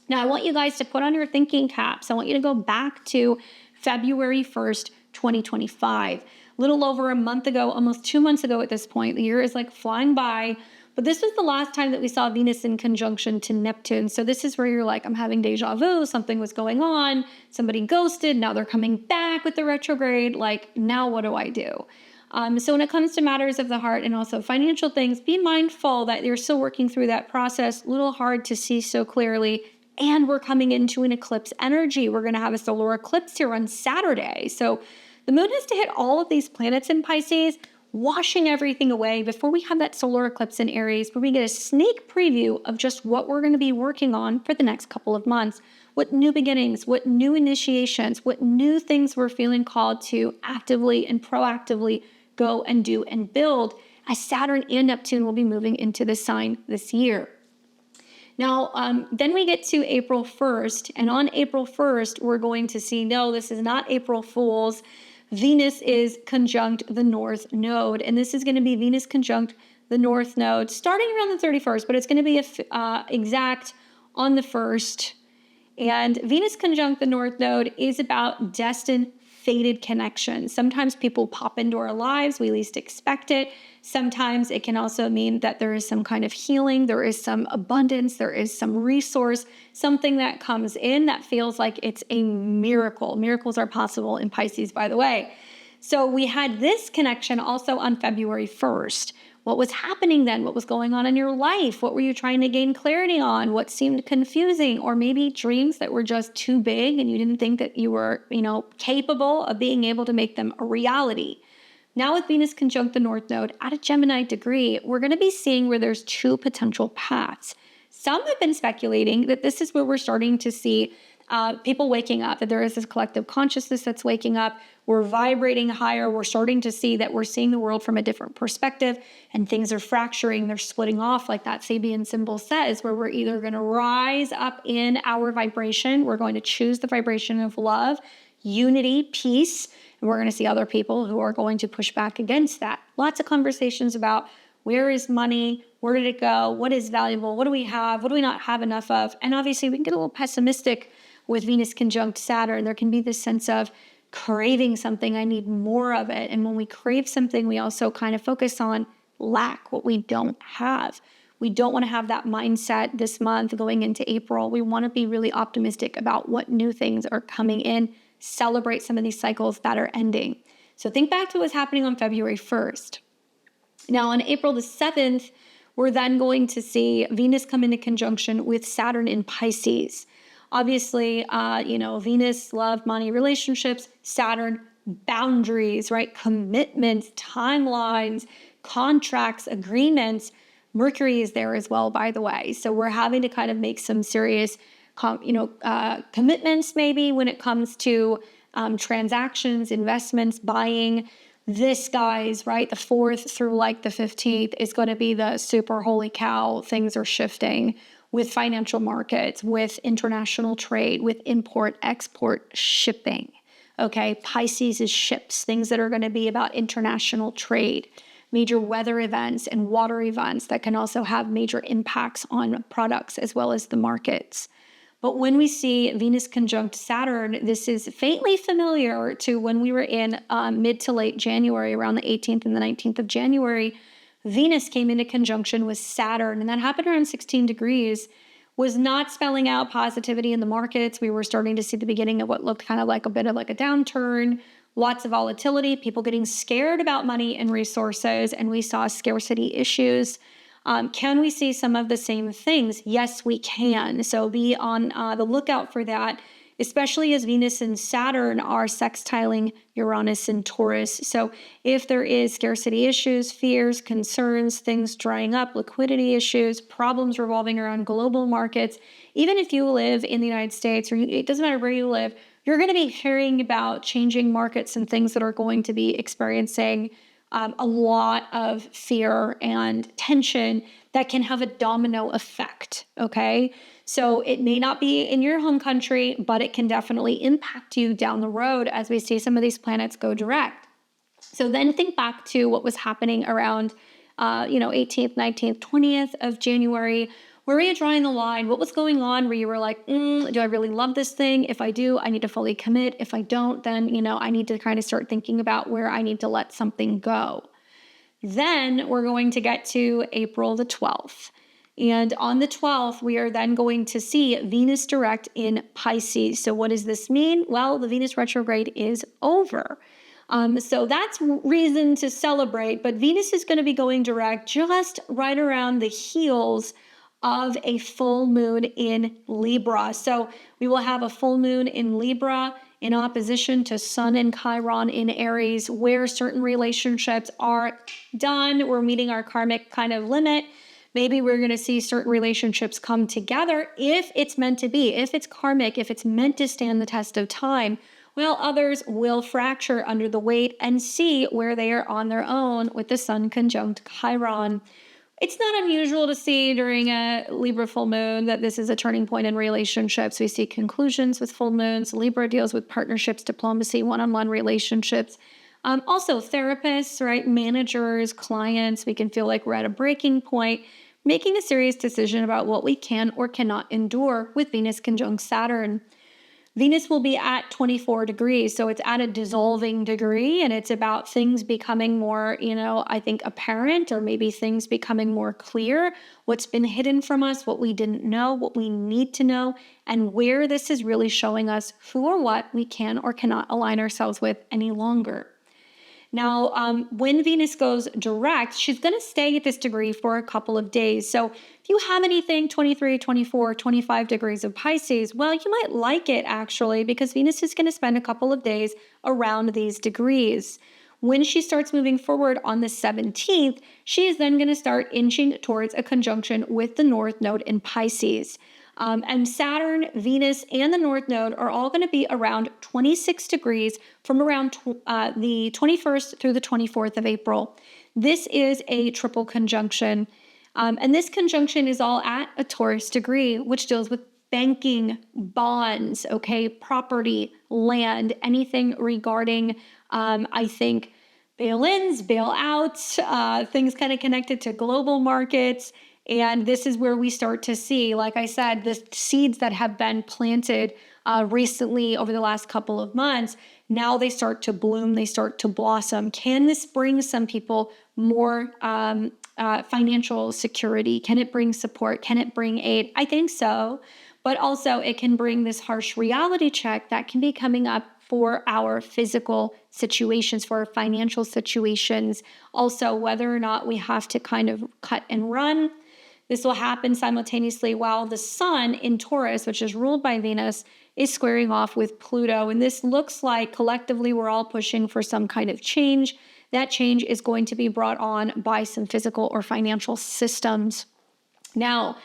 Now, I want you guys to put on your thinking caps. I want you to go back to February 1st, 2025. A little over a month ago, almost 2 months ago at this point. The year is like flying by. But this was the last time that we saw Venus in conjunction to Neptune. So this is where you're like, I'm having deja vu. Something was going on. Somebody ghosted. Now they're coming back with the retrograde. Like, now what do I do? So when it comes to matters of the heart and also financial things, be mindful that you're still working through that process. A little hard to see so clearly. And we're coming into an eclipse energy. We're going to have a solar eclipse here on Saturday. So the moon has to hit all of these planets in Pisces, washing everything away before we have that solar eclipse in Aries, where we get a sneak preview of just what we're going to be working on for the next couple of months. What new beginnings, what new initiations, what new things we're feeling called to actively and proactively go and do and build, as Saturn and Neptune will be moving into this sign this year. Now, then we get to April 1st, and on April 1st, we're going to see, no, this is not April Fool's. Venus is conjunct the North Node, and this is going to be Venus conjunct the North Node starting around the 31st, but it's going to be exact on the 1st. And Venus conjunct the North Node is about destined, fated connections. Sometimes people pop into our lives, we least expect it. Sometimes it can also mean that there is some kind of healing, there is some abundance, there is some resource, something that comes in that feels like it's a miracle. Miracles are possible in Pisces, by the way. So we had this connection also on February 1st. What was happening then? What was going on in your life? What were you trying to gain clarity on? What seemed confusing? Or maybe dreams that were just too big and you didn't think that you were, capable of being able to make them a reality. Now with Venus conjunct the North Node at a Gemini degree, we're going to be seeing where there's two potential paths. Some have been speculating that this is where we're starting to see people waking up, that there is this collective consciousness that's waking up. We're vibrating higher. We're starting to see that we're seeing the world from a different perspective, and things are fracturing. They're splitting off, like that Sabian symbol says, where we're either going to rise up in our vibration. We're going to choose the vibration of love, unity, peace, and we're going to see other people who are going to push back against that. Lots of conversations about where is money? Where did it go? What is valuable? What do we have? What do we not have enough of? And obviously we can get a little pessimistic with Venus conjunct Saturn. There can be this sense of craving something. I need more of it. And when we crave something, we also kind of focus on lack, what we don't have. We don't want to have that mindset this month going into April. We want to be really optimistic about what new things are coming in, celebrate some of these cycles that are ending. So think back to what's happening on February 1st. Now on April the 7th, we're then going to see Venus come into conjunction with Saturn in Pisces. Obviously, Venus, love, money, relationships, Saturn, boundaries, right? Commitments, timelines, contracts, agreements. Mercury is there as well, by the way. So we're having to kind of make some serious, commitments maybe when it comes to transactions, investments, buying. This, guys, right, the 4th through like the 15th is going to be the super holy cow. Things are shifting with financial markets, with international trade, with import, export, shipping. Okay, Pisces is ships, things that are going to be about international trade, major weather events and water events that can also have major impacts on products as well as the markets. But when we see Venus conjunct Saturn, this is faintly familiar to when we were in mid to late January, around the 18th and the 19th of January. Venus came into conjunction with Saturn, and that happened around 16 degrees, was not spelling out positivity in the markets. We were starting to see the beginning of what looked kind of like a bit of like a downturn, lots of volatility, people getting scared about money and resources, and we saw scarcity issues. Can we see some of the same things? Yes, we can. So be on the lookout for that, especially as Venus and Saturn are sextiling Uranus and Taurus. So if there is scarcity issues, fears, concerns, things drying up, liquidity issues, problems revolving around global markets, even if you live in the United States, or it doesn't matter where you live, you're going to be hearing about changing markets and things that are going to be experiencing a lot of fear and tension that can have a domino effect, okay? So it may not be in your home country, but it can definitely impact you down the road as we see some of these planets go direct. So then think back to what was happening around, 18th, 19th, 20th of January. Where were you drawing the line? What was going on where you were like, do I really love this thing? If I do, I need to fully commit. If I don't, then, I need to kind of start thinking about where I need to let something go. Then we're going to get to April the 12th. And on the 12th, we are then going to see Venus direct in Pisces. So what does this mean? Well, the Venus retrograde is over. So that's reason to celebrate, but Venus is going to be going direct just right around the heels of a full moon in Libra. So we will have a full moon in Libra in opposition to Sun and Chiron in Aries, where certain relationships are done. We're meeting our karmic kind of limit. Maybe we're going to see certain relationships come together if it's meant to be, if it's karmic, if it's meant to stand the test of time. While others will fracture under the weight and see where they are on their own with the Sun conjunct Chiron. It's not unusual to see during a Libra full moon that this is a turning point in relationships. We see conclusions with full moons. Libra deals with partnerships, diplomacy, one-on-one relationships. Also therapists, right? Managers, clients. We can feel like we're at a breaking point, making a serious decision about what we can or cannot endure with Venus conjunct Saturn. Venus will be at 24 degrees, so it's at a dissolving degree, and it's about things becoming more, I think apparent, or maybe things becoming more clear, what's been hidden from us, what we didn't know, what we need to know, and where this is really showing us who or what we can or cannot align ourselves with any longer. Now, when Venus goes direct, she's going to stay at this degree for a couple of days. So if you have anything 23, 24, 25 degrees of Pisces, well, you might like it actually, because Venus is going to spend a couple of days around these degrees. When she starts moving forward on the 17th, she is then going to start inching towards a conjunction with the North Node in Pisces. And Saturn, Venus, and the North Node are all going to be around 26 degrees from around the 21st through the 24th of April. This is a triple conjunction. And this conjunction is all at a Taurus degree, which deals with banking, bonds, property, land, anything regarding, I think, bail-ins, bail-outs, things kind of connected to global markets. And this is where we start to see, like I said, the seeds that have been planted recently over the last couple of months. Now they start to bloom, they start to blossom. Can this bring some people more financial security? Can it bring support? Can it bring aid? I think so. But also it can bring this harsh reality check that can be coming up for our physical situations, for our financial situations. Also, whether or not we have to kind of cut and run. This will happen simultaneously while the Sun in Taurus, which is ruled by Venus, is squaring off with Pluto. And this looks like collectively we're all pushing for some kind of change. That change is going to be brought on by some physical or financial systems. Now,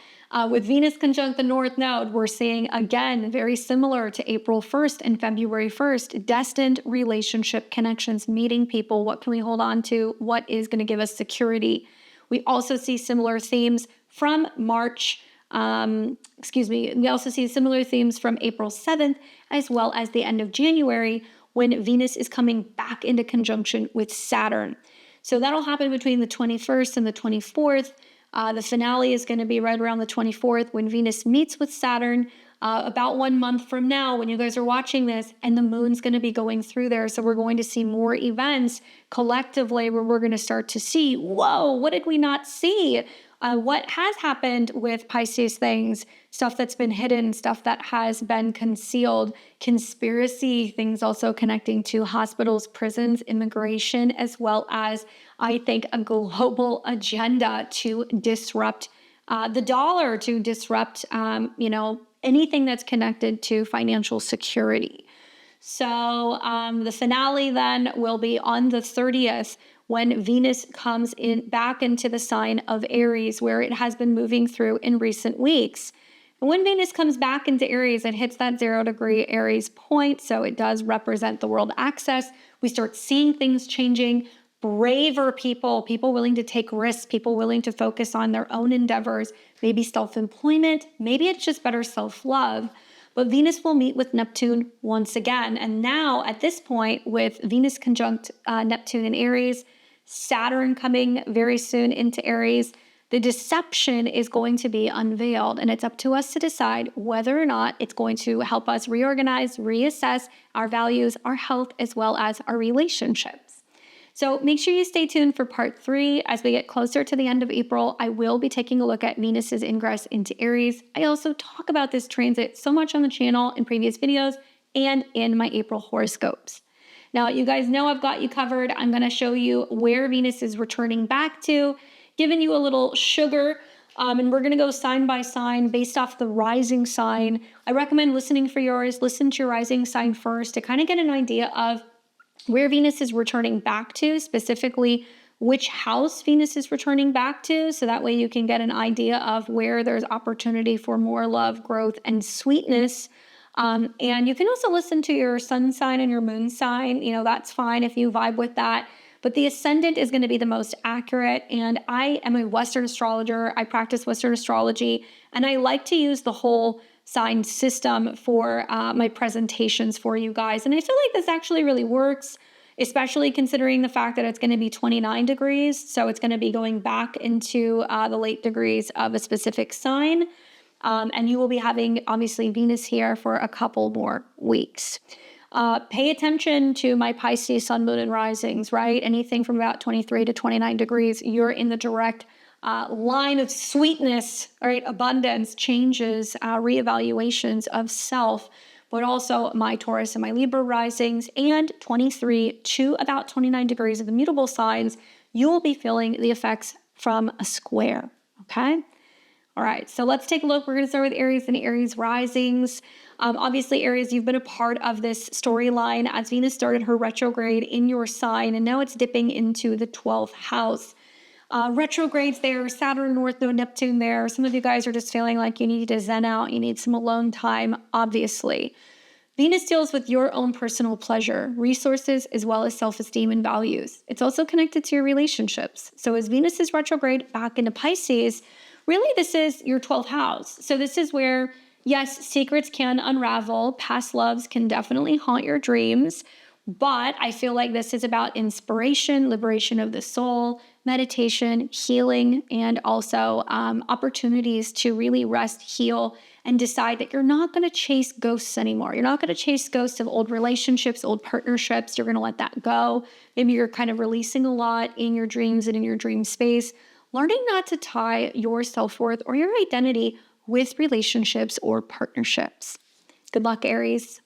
with Venus conjunct the North Node, we're seeing, again, very similar to April 1st and February 1st, destined relationship connections, meeting people. What can we hold on to? What is going to give us security? We also see similar themes from March, we also see similar themes from April 7th, as well as the end of January, when Venus is coming back into conjunction with Saturn. So that'll happen between the 21st and the 24th. The finale is going to be right around the 24th when Venus meets with Saturn. about 1 month from now when you guys are watching this, and the moon's going to be going through there. So we're going to see more events collectively where we're going to start to see, whoa, what did we not see? What has happened with Pisces things, stuff that's been hidden, stuff that has been concealed, conspiracy things also connecting to hospitals, prisons, immigration, as well as, I think, a global agenda to disrupt the dollar, to disrupt, anything that's connected to financial security. So the finale then will be on the 30th when Venus comes in back into the sign of Aries, where it has been moving through in recent weeks. And when Venus comes back into Aries, it hits that 0-degree Aries point. So it does represent the world axis. We start seeing things changing. Braver people willing to take risks, people willing to focus on their own endeavors, maybe self-employment, maybe it's just better self-love. But Venus will meet with Neptune once again. And now at this point, with Venus conjunct Neptune in Aries, Saturn coming very soon into Aries, the deception is going to be unveiled. And it's up to us to decide whether or not it's going to help us reorganize, reassess our values, our health, as well as our relationships. So make sure you stay tuned for part 3. As we get closer to the end of April, I will be taking a look at Venus's ingress into Aries. I also talk about this transit so much on the channel in previous videos and in my April horoscopes. Now, you guys know I've got you covered. I'm going to show you where Venus is returning back to, giving you a little sugar, and we're going to go sign by sign based off the rising sign. I recommend listening for yours. Listen to your rising sign first to kind of get an idea of where Venus is returning back to, specifically which house Venus is returning back to, so that way you can get an idea of where there's opportunity for more love, growth, and sweetness. And you can also listen to your sun sign and your moon sign. That's fine if you vibe with that. But the ascendant is going to be the most accurate. And I am a Western astrologer. I practice Western astrology, and I like to use the whole sign system for my presentations for you guys. And I feel like this actually really works, especially considering the fact that it's going to be 29 degrees. So it's going to be going back into the late degrees of a specific sign. And you will be having, obviously, Venus here for a couple more weeks. Pay attention to my Pisces sun, moon, and risings, right? Anything from about 23 to 29 degrees, you're in the direct line of sweetness, right? Abundance, changes, reevaluations of self, but also my Taurus and my Libra risings, and 23 to about 29 degrees of immutable signs, you will be feeling the effects from a square, okay? All right, so let's take a look. We're going to start with Aries and Aries risings. Obviously, Aries, you've been a part of this storyline as Venus started her retrograde in your sign, and now it's dipping into the 12th house. Retrogrades there, Saturn, North Node, Neptune there. Some of you guys are just feeling like you need to zen out. You need some alone time, obviously. Venus deals with your own personal pleasure, resources, as well as self-esteem and values. It's also connected to your relationships. So as Venus is retrograde back into Pisces, really this is your 12th house. So this is where, yes, secrets can unravel. Past loves can definitely haunt your dreams. But I feel like this is about inspiration, liberation of the soul, meditation, healing, and also opportunities to really rest, heal, and decide that you're not going to chase ghosts anymore. You're not going to chase ghosts of old relationships, old partnerships. You're going to let that go. Maybe you're kind of releasing a lot in your dreams and in your dream space, learning not to tie your self-worth or your identity with relationships or partnerships. Good luck, Aries.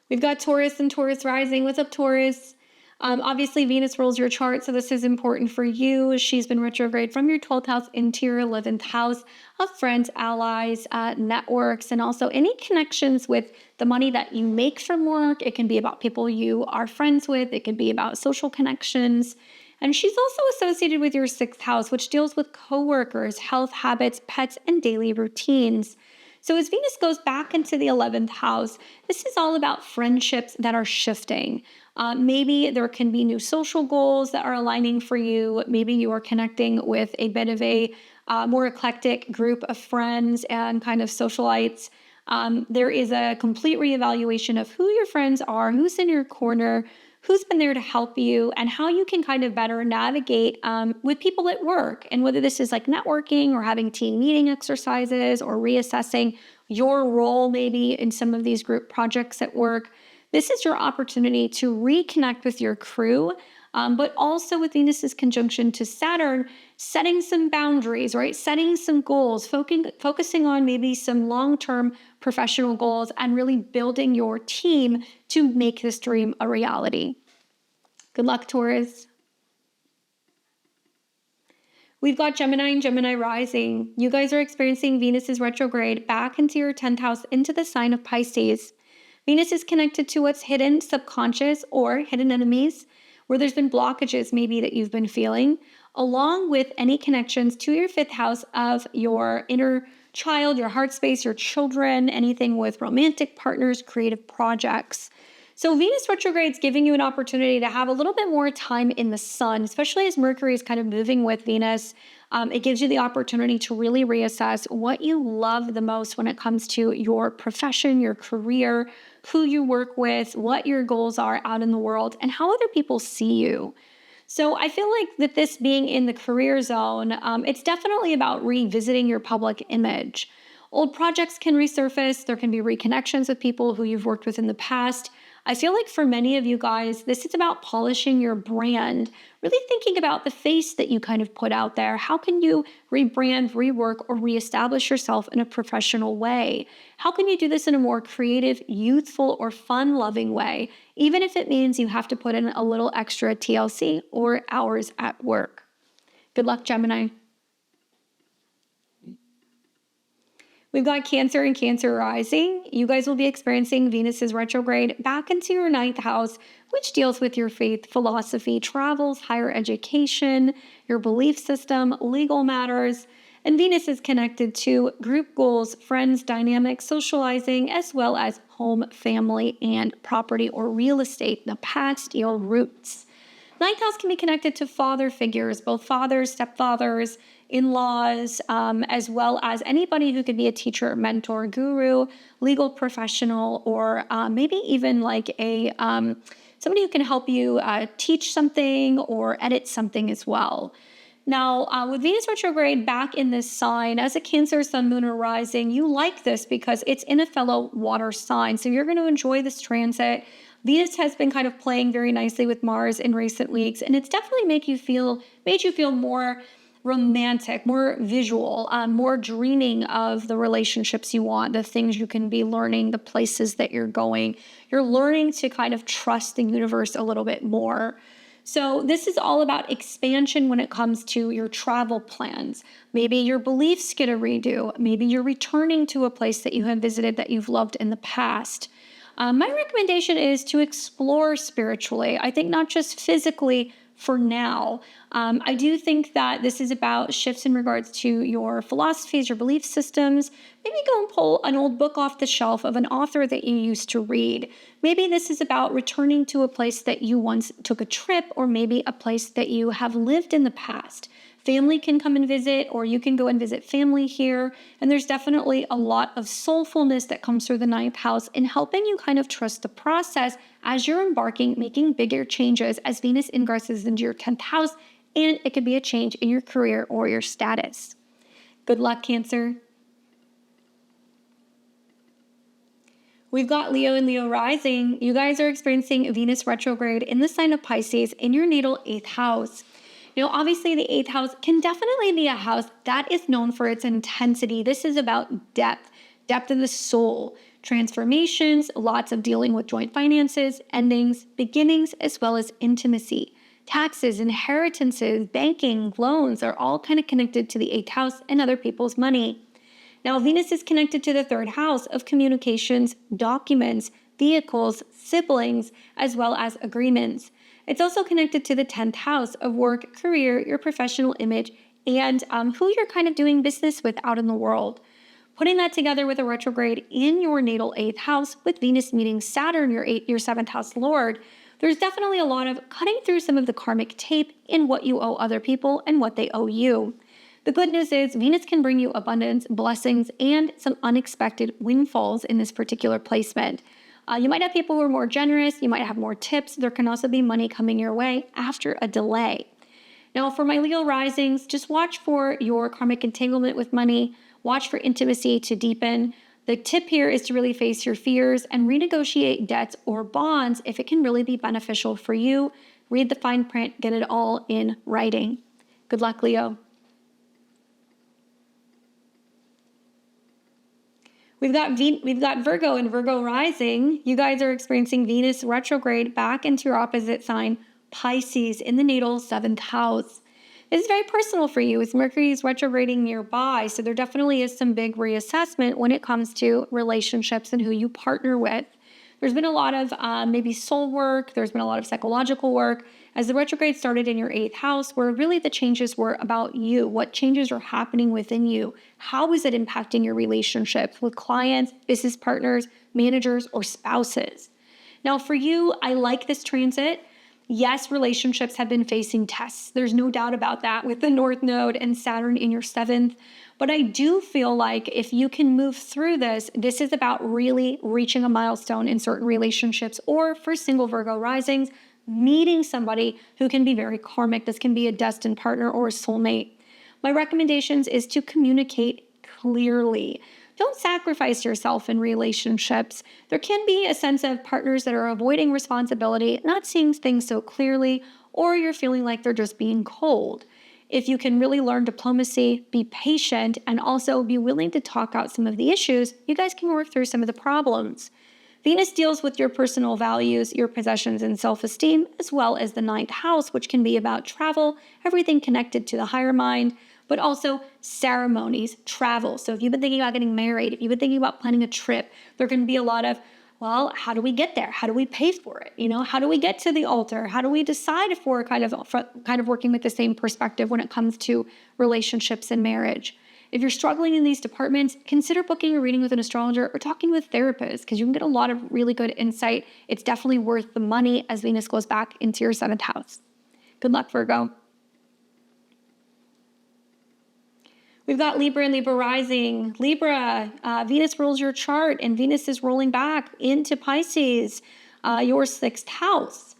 We've got Taurus and Taurus rising. What's up, Taurus? Obviously, Venus rules your chart, so this is important for you. She's been retrograde from your 12th house into your 11th house of friends, allies, networks, and also any connections with the money that you make from work. It can be about people you are friends with. It can be about social connections. And she's also associated with your 6th house, which deals with coworkers, health habits, pets, and daily routines. So as Venus goes back into the 11th house, this is all about friendships that are shifting. Maybe there can be new social goals that are aligning for you. Maybe you are connecting with a bit of a more eclectic group of friends and kind of socialites. There is a complete reevaluation of who your friends are, who's in your corner, who's been there to help you, and how you can kind of better navigate with people at work. And whether this is like networking or having team meeting exercises or reassessing your role maybe in some of these group projects at work, this is your opportunity to reconnect with your crew. But also with Venus's conjunction to Saturn, setting some boundaries, right? Setting some goals, focusing on maybe some long-term professional goals and really building your team to make this dream a reality. Good luck, Taurus. We've got Gemini and Gemini rising. You guys are experiencing Venus's retrograde back into your 10th house, into the sign of Pisces. Venus is connected to what's hidden, subconscious, or hidden enemies, where there's been blockages maybe that you've been feeling, along with any connections to your 5th house of your inner child, your heart space, your children, anything with romantic partners, creative projects. So Venus retrograde is giving you an opportunity to have a little bit more time in the sun, especially as Mercury is kind of moving with Venus. It gives you the opportunity to really reassess what you love the most when it comes to your profession, your career, who you work with, what your goals are out in the world, and how other people see you. So I feel like that this being in the career zone, it's definitely about revisiting your public image. Old projects can resurface. There can be reconnections with people who you've worked with in the past. I feel like for many of you guys, this is about polishing your brand, really thinking about the face that you kind of put out there. How can you rebrand, rework, or reestablish yourself in a professional way? How can you do this in a more creative, youthful, or fun-loving way, even if it means you have to put in a little extra TLC or hours at work? Good luck, Gemini. We've got Cancer and Cancer rising. You guys will be experiencing Venus's retrograde back into your 9th house, which deals with your faith, philosophy, travels, higher education, your belief system, legal matters. And Venus is connected to group goals, friends, dynamics, socializing, as well as home, family, and property or real estate, the past, your roots. 9th house can be connected to father figures, both fathers, stepfathers, in-laws, as well as anybody who could be a teacher, mentor, guru, legal professional, or maybe even like a somebody who can help you teach something or edit something as well. Now, with Venus retrograde back in this sign, as a Cancer, Sun, Moon, or Rising, you like this because it's in a fellow water sign. So you're going to enjoy this transit. Venus has been kind of playing very nicely with Mars in recent weeks, and it's definitely made you feel more romantic, more visual, more dreaming of the relationships you want, the things you can be learning, the places that you're going. You're learning to kind of trust the universe a little bit more. So this is all about expansion when it comes to your travel plans. Maybe your beliefs get a redo. Maybe you're returning to a place that you have visited that you've loved in the past. My recommendation is to explore spiritually. I think not just physically for now. I do think that this is about shifts in regards to your philosophies, your belief systems. Maybe go and pull an old book off the shelf of an author that you used to read. Maybe this is about returning to a place that you once took a trip, or maybe a place that you have lived in the past. Family can come and visit, or you can go and visit family here. And there's definitely a lot of soulfulness that comes through the 9th house in helping you kind of trust the process as you're embarking, making bigger changes as Venus ingresses into your 10th house, and it could be a change in your career or your status. Good luck, Cancer. We've got Leo and Leo rising. You guys are experiencing Venus retrograde in the sign of Pisces in your natal 8th house. Now, obviously, the 8th house can definitely be a house that is known for its intensity. This is about depth of the soul, transformations, lots of dealing with joint finances, endings, beginnings, as well as intimacy. Taxes, inheritances, banking, loans are all kind of connected to the 8th house and other people's money. Now, Venus is connected to the 3rd house of communications, documents, vehicles, siblings, as well as agreements. It's also connected to the 10th house of work, career, your professional image, and who you're kind of doing business with out in the world. Putting that together with a retrograde in your natal 8th house with Venus meeting Saturn, your 7th house lord, there's definitely a lot of cutting through some of the karmic tape in what you owe other people and what they owe you. The good news is Venus can bring you abundance, blessings, and some unexpected windfalls in this particular placement. You might have people who are more generous. You might have more tips. There can also be money coming your way after a delay. Now, for my Leo risings, just watch for your karmic entanglement with money. Watch for intimacy to deepen. The tip here is to really face your fears and renegotiate debts or bonds if it can really be beneficial for you. Read the fine print, get it all in writing. Good luck, Leo. We've got Virgo and Virgo rising. You guys are experiencing Venus retrograde back into your opposite sign, Pisces, in the natal 7th house. This is very personal for you as Mercury is retrograding nearby. So there definitely is some big reassessment when it comes to relationships and who you partner with. There's been a lot of maybe soul work. There's been a lot of psychological work as the retrograde started in your 8th house, where really the changes were about you. What changes are happening within you? How is it impacting your relationships with clients, business partners, managers, or spouses? Now for you, I like this transit. Yes, relationships have been facing tests. There's no doubt about that with the North Node and Saturn in your 7th. But I do feel like if you can move through this, this is about really reaching a milestone in certain relationships, or for single Virgo risings, meeting somebody who can be very karmic. This can be a destined partner or a soulmate. My recommendations is to communicate clearly. Don't sacrifice yourself in relationships. There can be a sense of partners that are avoiding responsibility, not seeing things so clearly, or you're feeling like they're just being cold. If you can really learn diplomacy, be patient, and also be willing to talk out some of the issues, you guys can work through some of the problems. Venus deals with your personal values, your possessions, and self-esteem, as well as the 9th house, which can be about travel, everything connected to the higher mind, but also ceremonies, travel. So if you've been thinking about getting married, if you've been thinking about planning a trip, there can be a lot of, well, how do we get there? How do we pay for it? How do we get to the altar? How do we decide if we're kind of working with the same perspective when it comes to relationships and marriage? If you're struggling in these departments, consider booking a reading with an astrologer or talking with therapists, because you can get a lot of really good insight. It's definitely worth the money as Venus goes back into your 7th house. Good luck, Virgo. We've got Libra and Libra rising. Libra, Venus rules your chart, and Venus is rolling back into Pisces, your 6th house.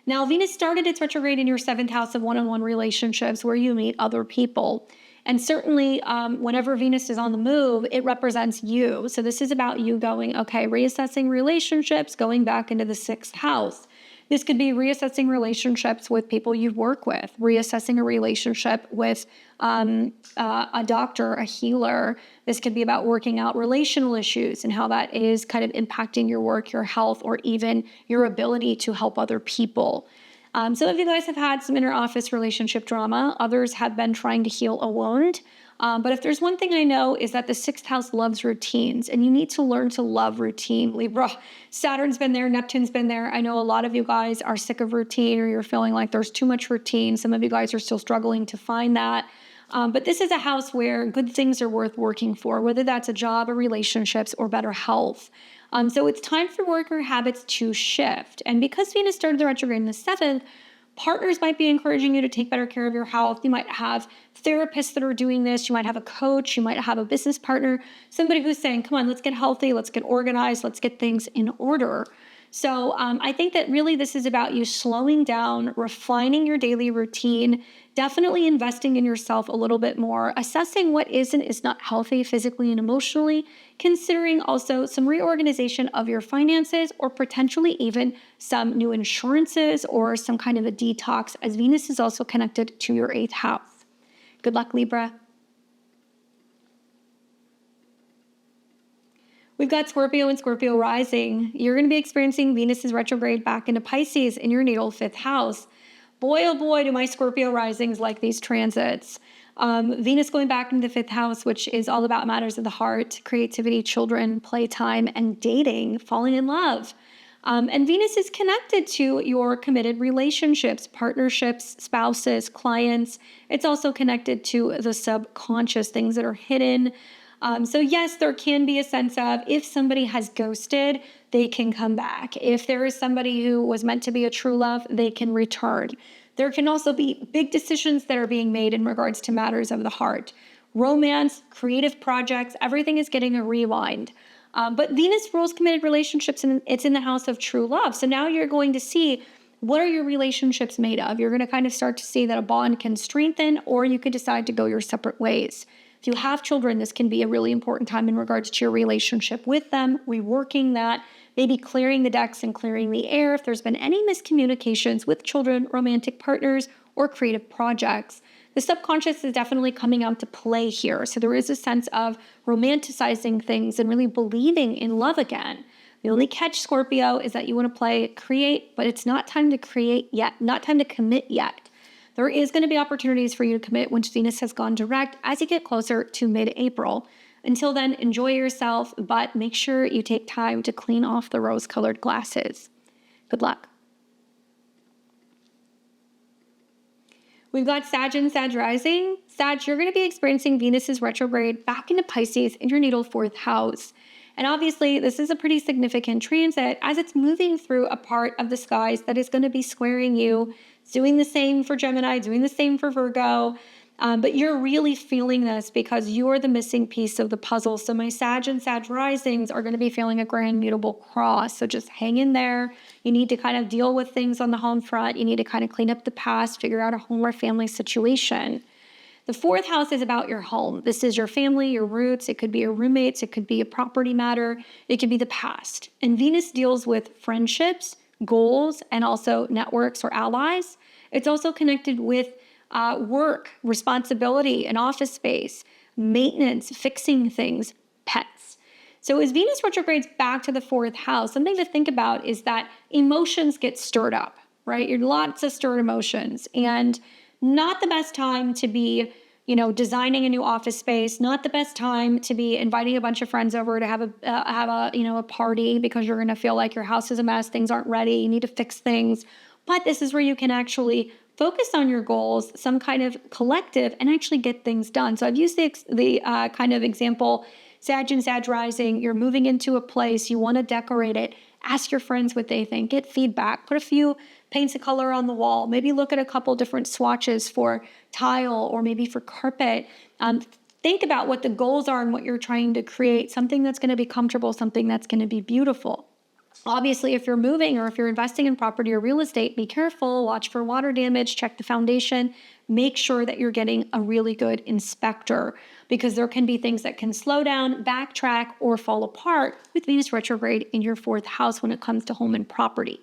Now, Venus started its retrograde in your 7th house of one-on-one relationships where you meet other people. And certainly, whenever Venus is on the move, it represents you. So this is about you going, okay, reassessing relationships, going back into the 6th house. This could be reassessing relationships with people you work with, reassessing a relationship with a doctor, a healer. This could be about working out relational issues and how that is kind of impacting your work, your health, or even your ability to help other people. Some of you guys have had some inter-office relationship drama. Others have been trying to heal a wound. But if there's one thing I know is that the 6th house loves routines, and you need to learn to love routine. Libra, Saturn's been there, Neptune's been there. I know a lot of you guys are sick of routine, or you're feeling like there's too much routine. Some of you guys are still struggling to find that. But this is a house where good things are worth working for, whether that's a job or relationships or better health. So it's time for worker habits to shift. And because Venus started the retrograde in the 7th, partners might be encouraging you to take better care of your health. You might have therapists that are doing this. You might have a coach. You might have a business partner, somebody who's saying, come on, let's get healthy. Let's get organized. Let's get things in order. So I think that really this is about you slowing down, refining your daily routine, definitely investing in yourself a little bit more, assessing what is and is not healthy physically and emotionally, considering also some reorganization of your finances or potentially even some new insurances or some kind of a detox, as Venus is also connected to your 8th house. Good luck, Libra. We've got Scorpio and Scorpio rising. You're going to be experiencing Venus's retrograde back into Pisces in your natal 5th house. Boy, oh boy, do my Scorpio risings like these transits. Venus going back into the 5th house, which is all about matters of the heart, creativity, children, playtime, and dating, falling in love. And Venus is connected to your committed relationships, partnerships, spouses, clients. It's also connected to the subconscious, things that are hidden. So yes, there can be a sense of if somebody has ghosted, they can come back. If there is somebody who was meant to be a true love, they can return. There can also be big decisions that are being made in regards to matters of the heart. Romance, creative projects, everything is getting a rewind. But Venus rules committed relationships, and it's in the house of true love. So now you're going to see, what are your relationships made of? You're going to kind of start to see that a bond can strengthen, or you could decide to go your separate ways. If you have children, this can be a really important time in regards to your relationship with them, reworking that, maybe clearing the decks and clearing the air if there's been any miscommunications with children, romantic partners, or creative projects. The subconscious is definitely coming out to play here. So there is a sense of romanticizing things and really believing in love again. The only catch, Scorpio, is that you want to play, create, but it's not time to create yet, not time to commit yet. There is going to be opportunities for you to commit once Venus has gone direct as you get closer to mid-April. Until then, enjoy yourself, but make sure you take time to clean off the rose-colored glasses. Good luck. We've got Sag and Sag rising. Sag, you're going to be experiencing Venus's retrograde back into Pisces in your natal 4th house. And obviously, this is a pretty significant transit as it's moving through a part of the skies that is going to be squaring you. It's doing the same for Gemini, doing the same for Virgo. But you're really feeling this because you're the missing piece of the puzzle. So my Sag and Sag risings are going to be feeling a grand mutable cross. So just hang in there. You need to kind of deal with things on the home front. You need to kind of clean up the past, figure out a home or family situation. The 4th house is about your home. This is your family, your roots. It could be your roommates. It could be a property matter. It could be the past. And Venus deals with friendships, goals, and also networks or allies. It's also connected with work, responsibility, an office space, maintenance, fixing things, pets. So as Venus retrogrades back to the 4th house, something to think about is that emotions get stirred up, right? You're lots of stirred emotions, and not the best time to be, designing a new office space. Not the best time to be inviting a bunch of friends over to have a party because you're going to feel like your house is a mess. Things aren't ready. You need to fix things. But this is where you can actually focus on your goals, some kind of collective, and actually get things done. So I've used the kind of example, Sag and Sag rising. You're moving into a place. You want to decorate it. Ask your friends what they think. Get feedback. Put a few paints of color on the wall. Maybe look at a couple different swatches for tile or maybe for carpet. Think about what the goals are and what you're trying to create. Something that's going to be comfortable, something that's going to be beautiful. Obviously, if you're moving or if you're investing in property or real estate, be careful, watch for water damage, check the foundation, make sure that you're getting a really good inspector because there can be things that can slow down, backtrack, or fall apart with Venus retrograde in your 4th house when it comes to home and property.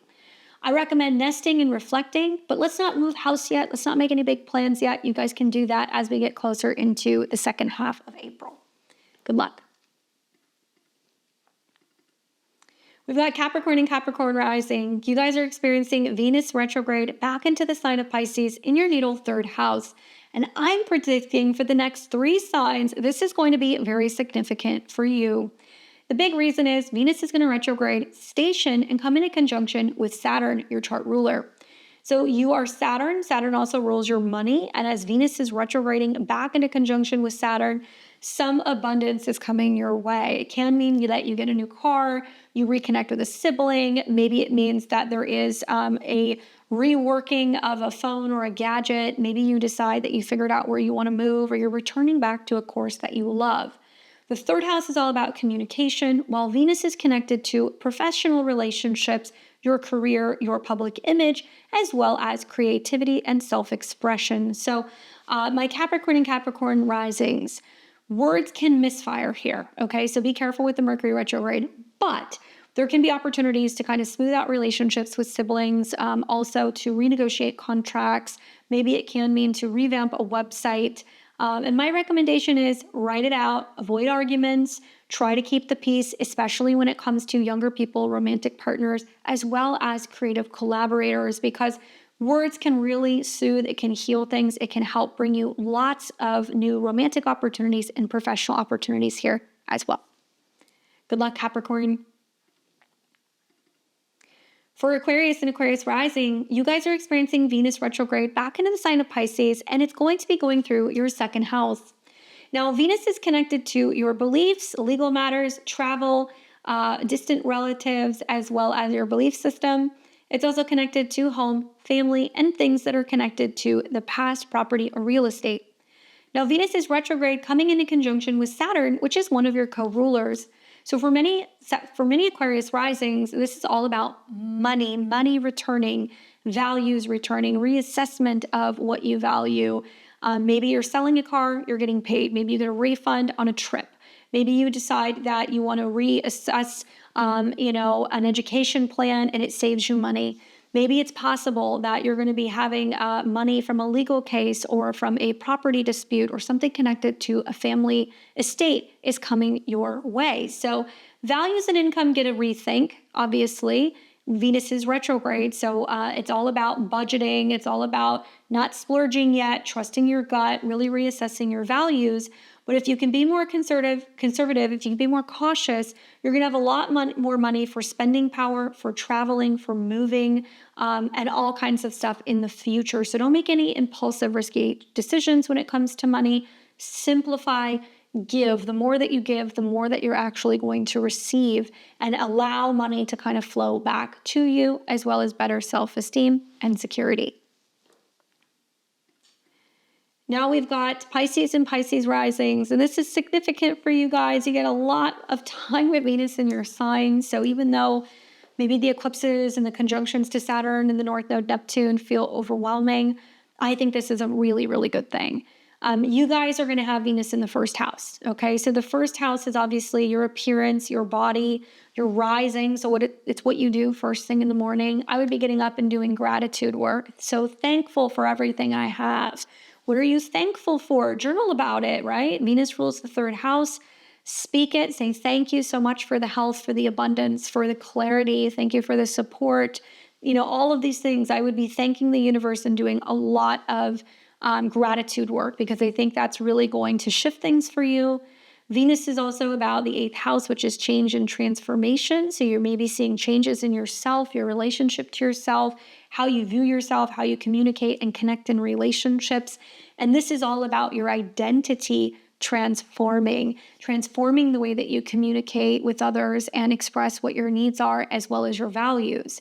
I recommend nesting and reflecting, but let's not move house yet. Let's not make any big plans yet. You guys can do that as we get closer into the 2nd half of April. Good luck. We've got Capricorn and Capricorn rising. You guys are experiencing Venus retrograde back into the sign of Pisces in your natal 3rd house. And I'm predicting for the next 3 signs, this is going to be very significant for you. The big reason is Venus is going to retrograde, station, and come into conjunction with Saturn, your chart ruler. So you are Saturn. Saturn also rules your money. And as Venus is retrograding back into conjunction with Saturn, some abundance is coming your way. It can mean that you get a new car, you reconnect with a sibling. Maybe it means that there is a reworking of a phone or a gadget. Maybe you decide that you figured out where you want to move, or you're returning back to a course that you love. The 3rd house is all about communication, while Venus is connected to professional relationships, your career, your public image, as well as creativity and self-expression. So my Capricorn and Capricorn risings, words can misfire here, okay? So be careful with the Mercury retrograde, but there can be opportunities to kind of smooth out relationships with siblings, also to renegotiate contracts. Maybe it can mean to revamp a website. And my recommendation is write it out, avoid arguments, try to keep the peace, especially when it comes to younger people, romantic partners, as well as creative collaborators, because words can really soothe, it can heal things, it can help bring you lots of new romantic opportunities and professional opportunities here as well. Good luck, Capricorn. For Aquarius and Aquarius rising, you guys are experiencing Venus retrograde back into the sign of Pisces, and it's going to be going through your 2nd house. Now, Venus is connected to your beliefs, legal matters, travel, distant relatives, as well as your belief system. It's also connected to home, family, and things that are connected to the past, property, or real estate. Now, Venus is retrograde coming into conjunction with Saturn, which is one of your co-rulers. So for many Aquarius risings, this is all about money returning, values returning, reassessment of what you value. Maybe you're selling a car, you're getting paid. Maybe you get a refund on a trip. Maybe you decide that you want to reassess, an education plan, and it saves you money. Maybe it's possible that you're going to be having money from a legal case or from a property dispute or something connected to a family estate is coming your way. So values and income get a rethink, obviously. Venus is retrograde, so it's all about budgeting. It's all about not splurging yet, trusting your gut, really reassessing your values. But if you can be more conservative, if you can be more cautious, you're going to have a lot more money for spending power, for traveling, for moving, and all kinds of stuff in the future. So don't make any impulsive, risky decisions when it comes to money. Simplify, give. The more that you give, the more that you're actually going to receive, and allow money to kind of flow back to you, as well as better self-esteem and security. Now we've got Pisces and Pisces risings, and this is significant for you guys. You get a lot of time with Venus in your sign. So even though maybe the eclipses and the conjunctions to Saturn and the North Node Neptune feel overwhelming, I think this is a really, really good thing. You guys are going to have Venus in the first house, okay? So the first house is obviously your appearance, your body, your rising. So it's what you do first thing in the morning. I would be getting up and doing gratitude work. So thankful for everything I have. What are you thankful for? Journal about it, right? Venus rules the third house. Speak it, say thank you so much for the health, for the abundance, for the clarity. Thank you for the support. All of these things, I would be thanking the universe and doing a lot of gratitude work, because I think that's really going to shift things for you. Venus is also about the 8th house, which is change and transformation. So you're maybe seeing changes in yourself, your relationship to yourself, how you view yourself, how you communicate and connect in relationships. And this is all about your identity transforming the way that you communicate with others and express what your needs are, as well as your values.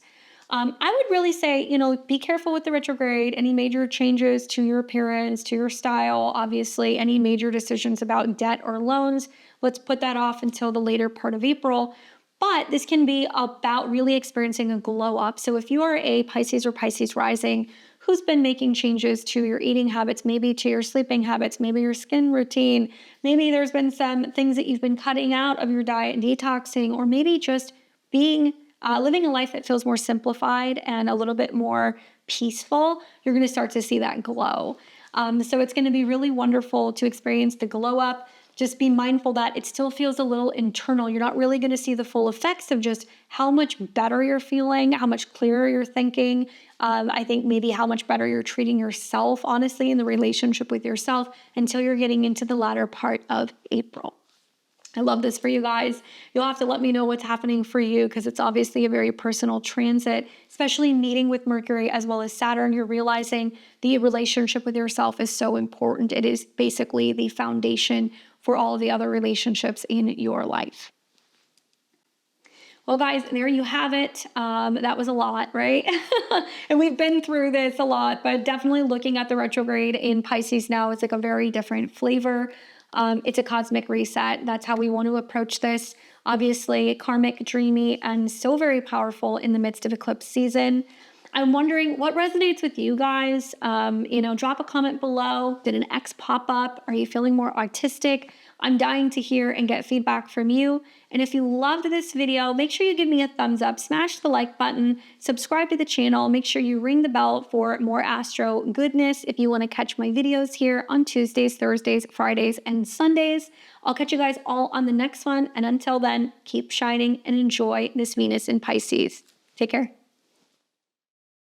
I would really say, be careful with the retrograde, any major changes to your appearance, to your style, obviously, any major decisions about debt or loans. Let's put that off until the later part of April. But this can be about really experiencing a glow up. So if you are a Pisces or Pisces rising who's been making changes to your eating habits, maybe to your sleeping habits, maybe your skin routine, maybe there's been some things that you've been cutting out of your diet and detoxing, or maybe just living a life that feels more simplified and a little bit more peaceful, you're going to start to see that glow. So it's going to be really wonderful to experience the glow up. Just be mindful that it still feels a little internal. You're not really going to see the full effects of just how much better you're feeling, how much clearer you're thinking. I think maybe how much better you're treating yourself, honestly, in the relationship with yourself, until you're getting into the latter part of April. I love this for you guys. You'll have to let me know what's happening for you, because it's obviously a very personal transit, especially meeting with Mercury as well as Saturn. You're realizing the relationship with yourself is so important. It is basically the foundation for all of the other relationships in your life. Well, guys, there you have it. That was a lot, right? And we've been through this a lot, but definitely looking at the retrograde in Pisces now, it's like a very different flavor. It's a cosmic reset. That's how we want to approach this. Obviously, karmic, dreamy, and so very powerful in the midst of eclipse season. I'm wondering what resonates with you guys. Drop a comment below. Did an X pop up? Are you feeling more artistic? I'm dying to hear and get feedback from you. And if you loved this video, make sure you give me a thumbs up, smash the like button, subscribe to the channel, make sure you ring the bell for more astro goodness. If you want to catch my videos here on Tuesdays, Thursdays, Fridays, and Sundays, I'll catch you guys all on the next one. And until then, keep shining and enjoy this Venus in Pisces. Take care.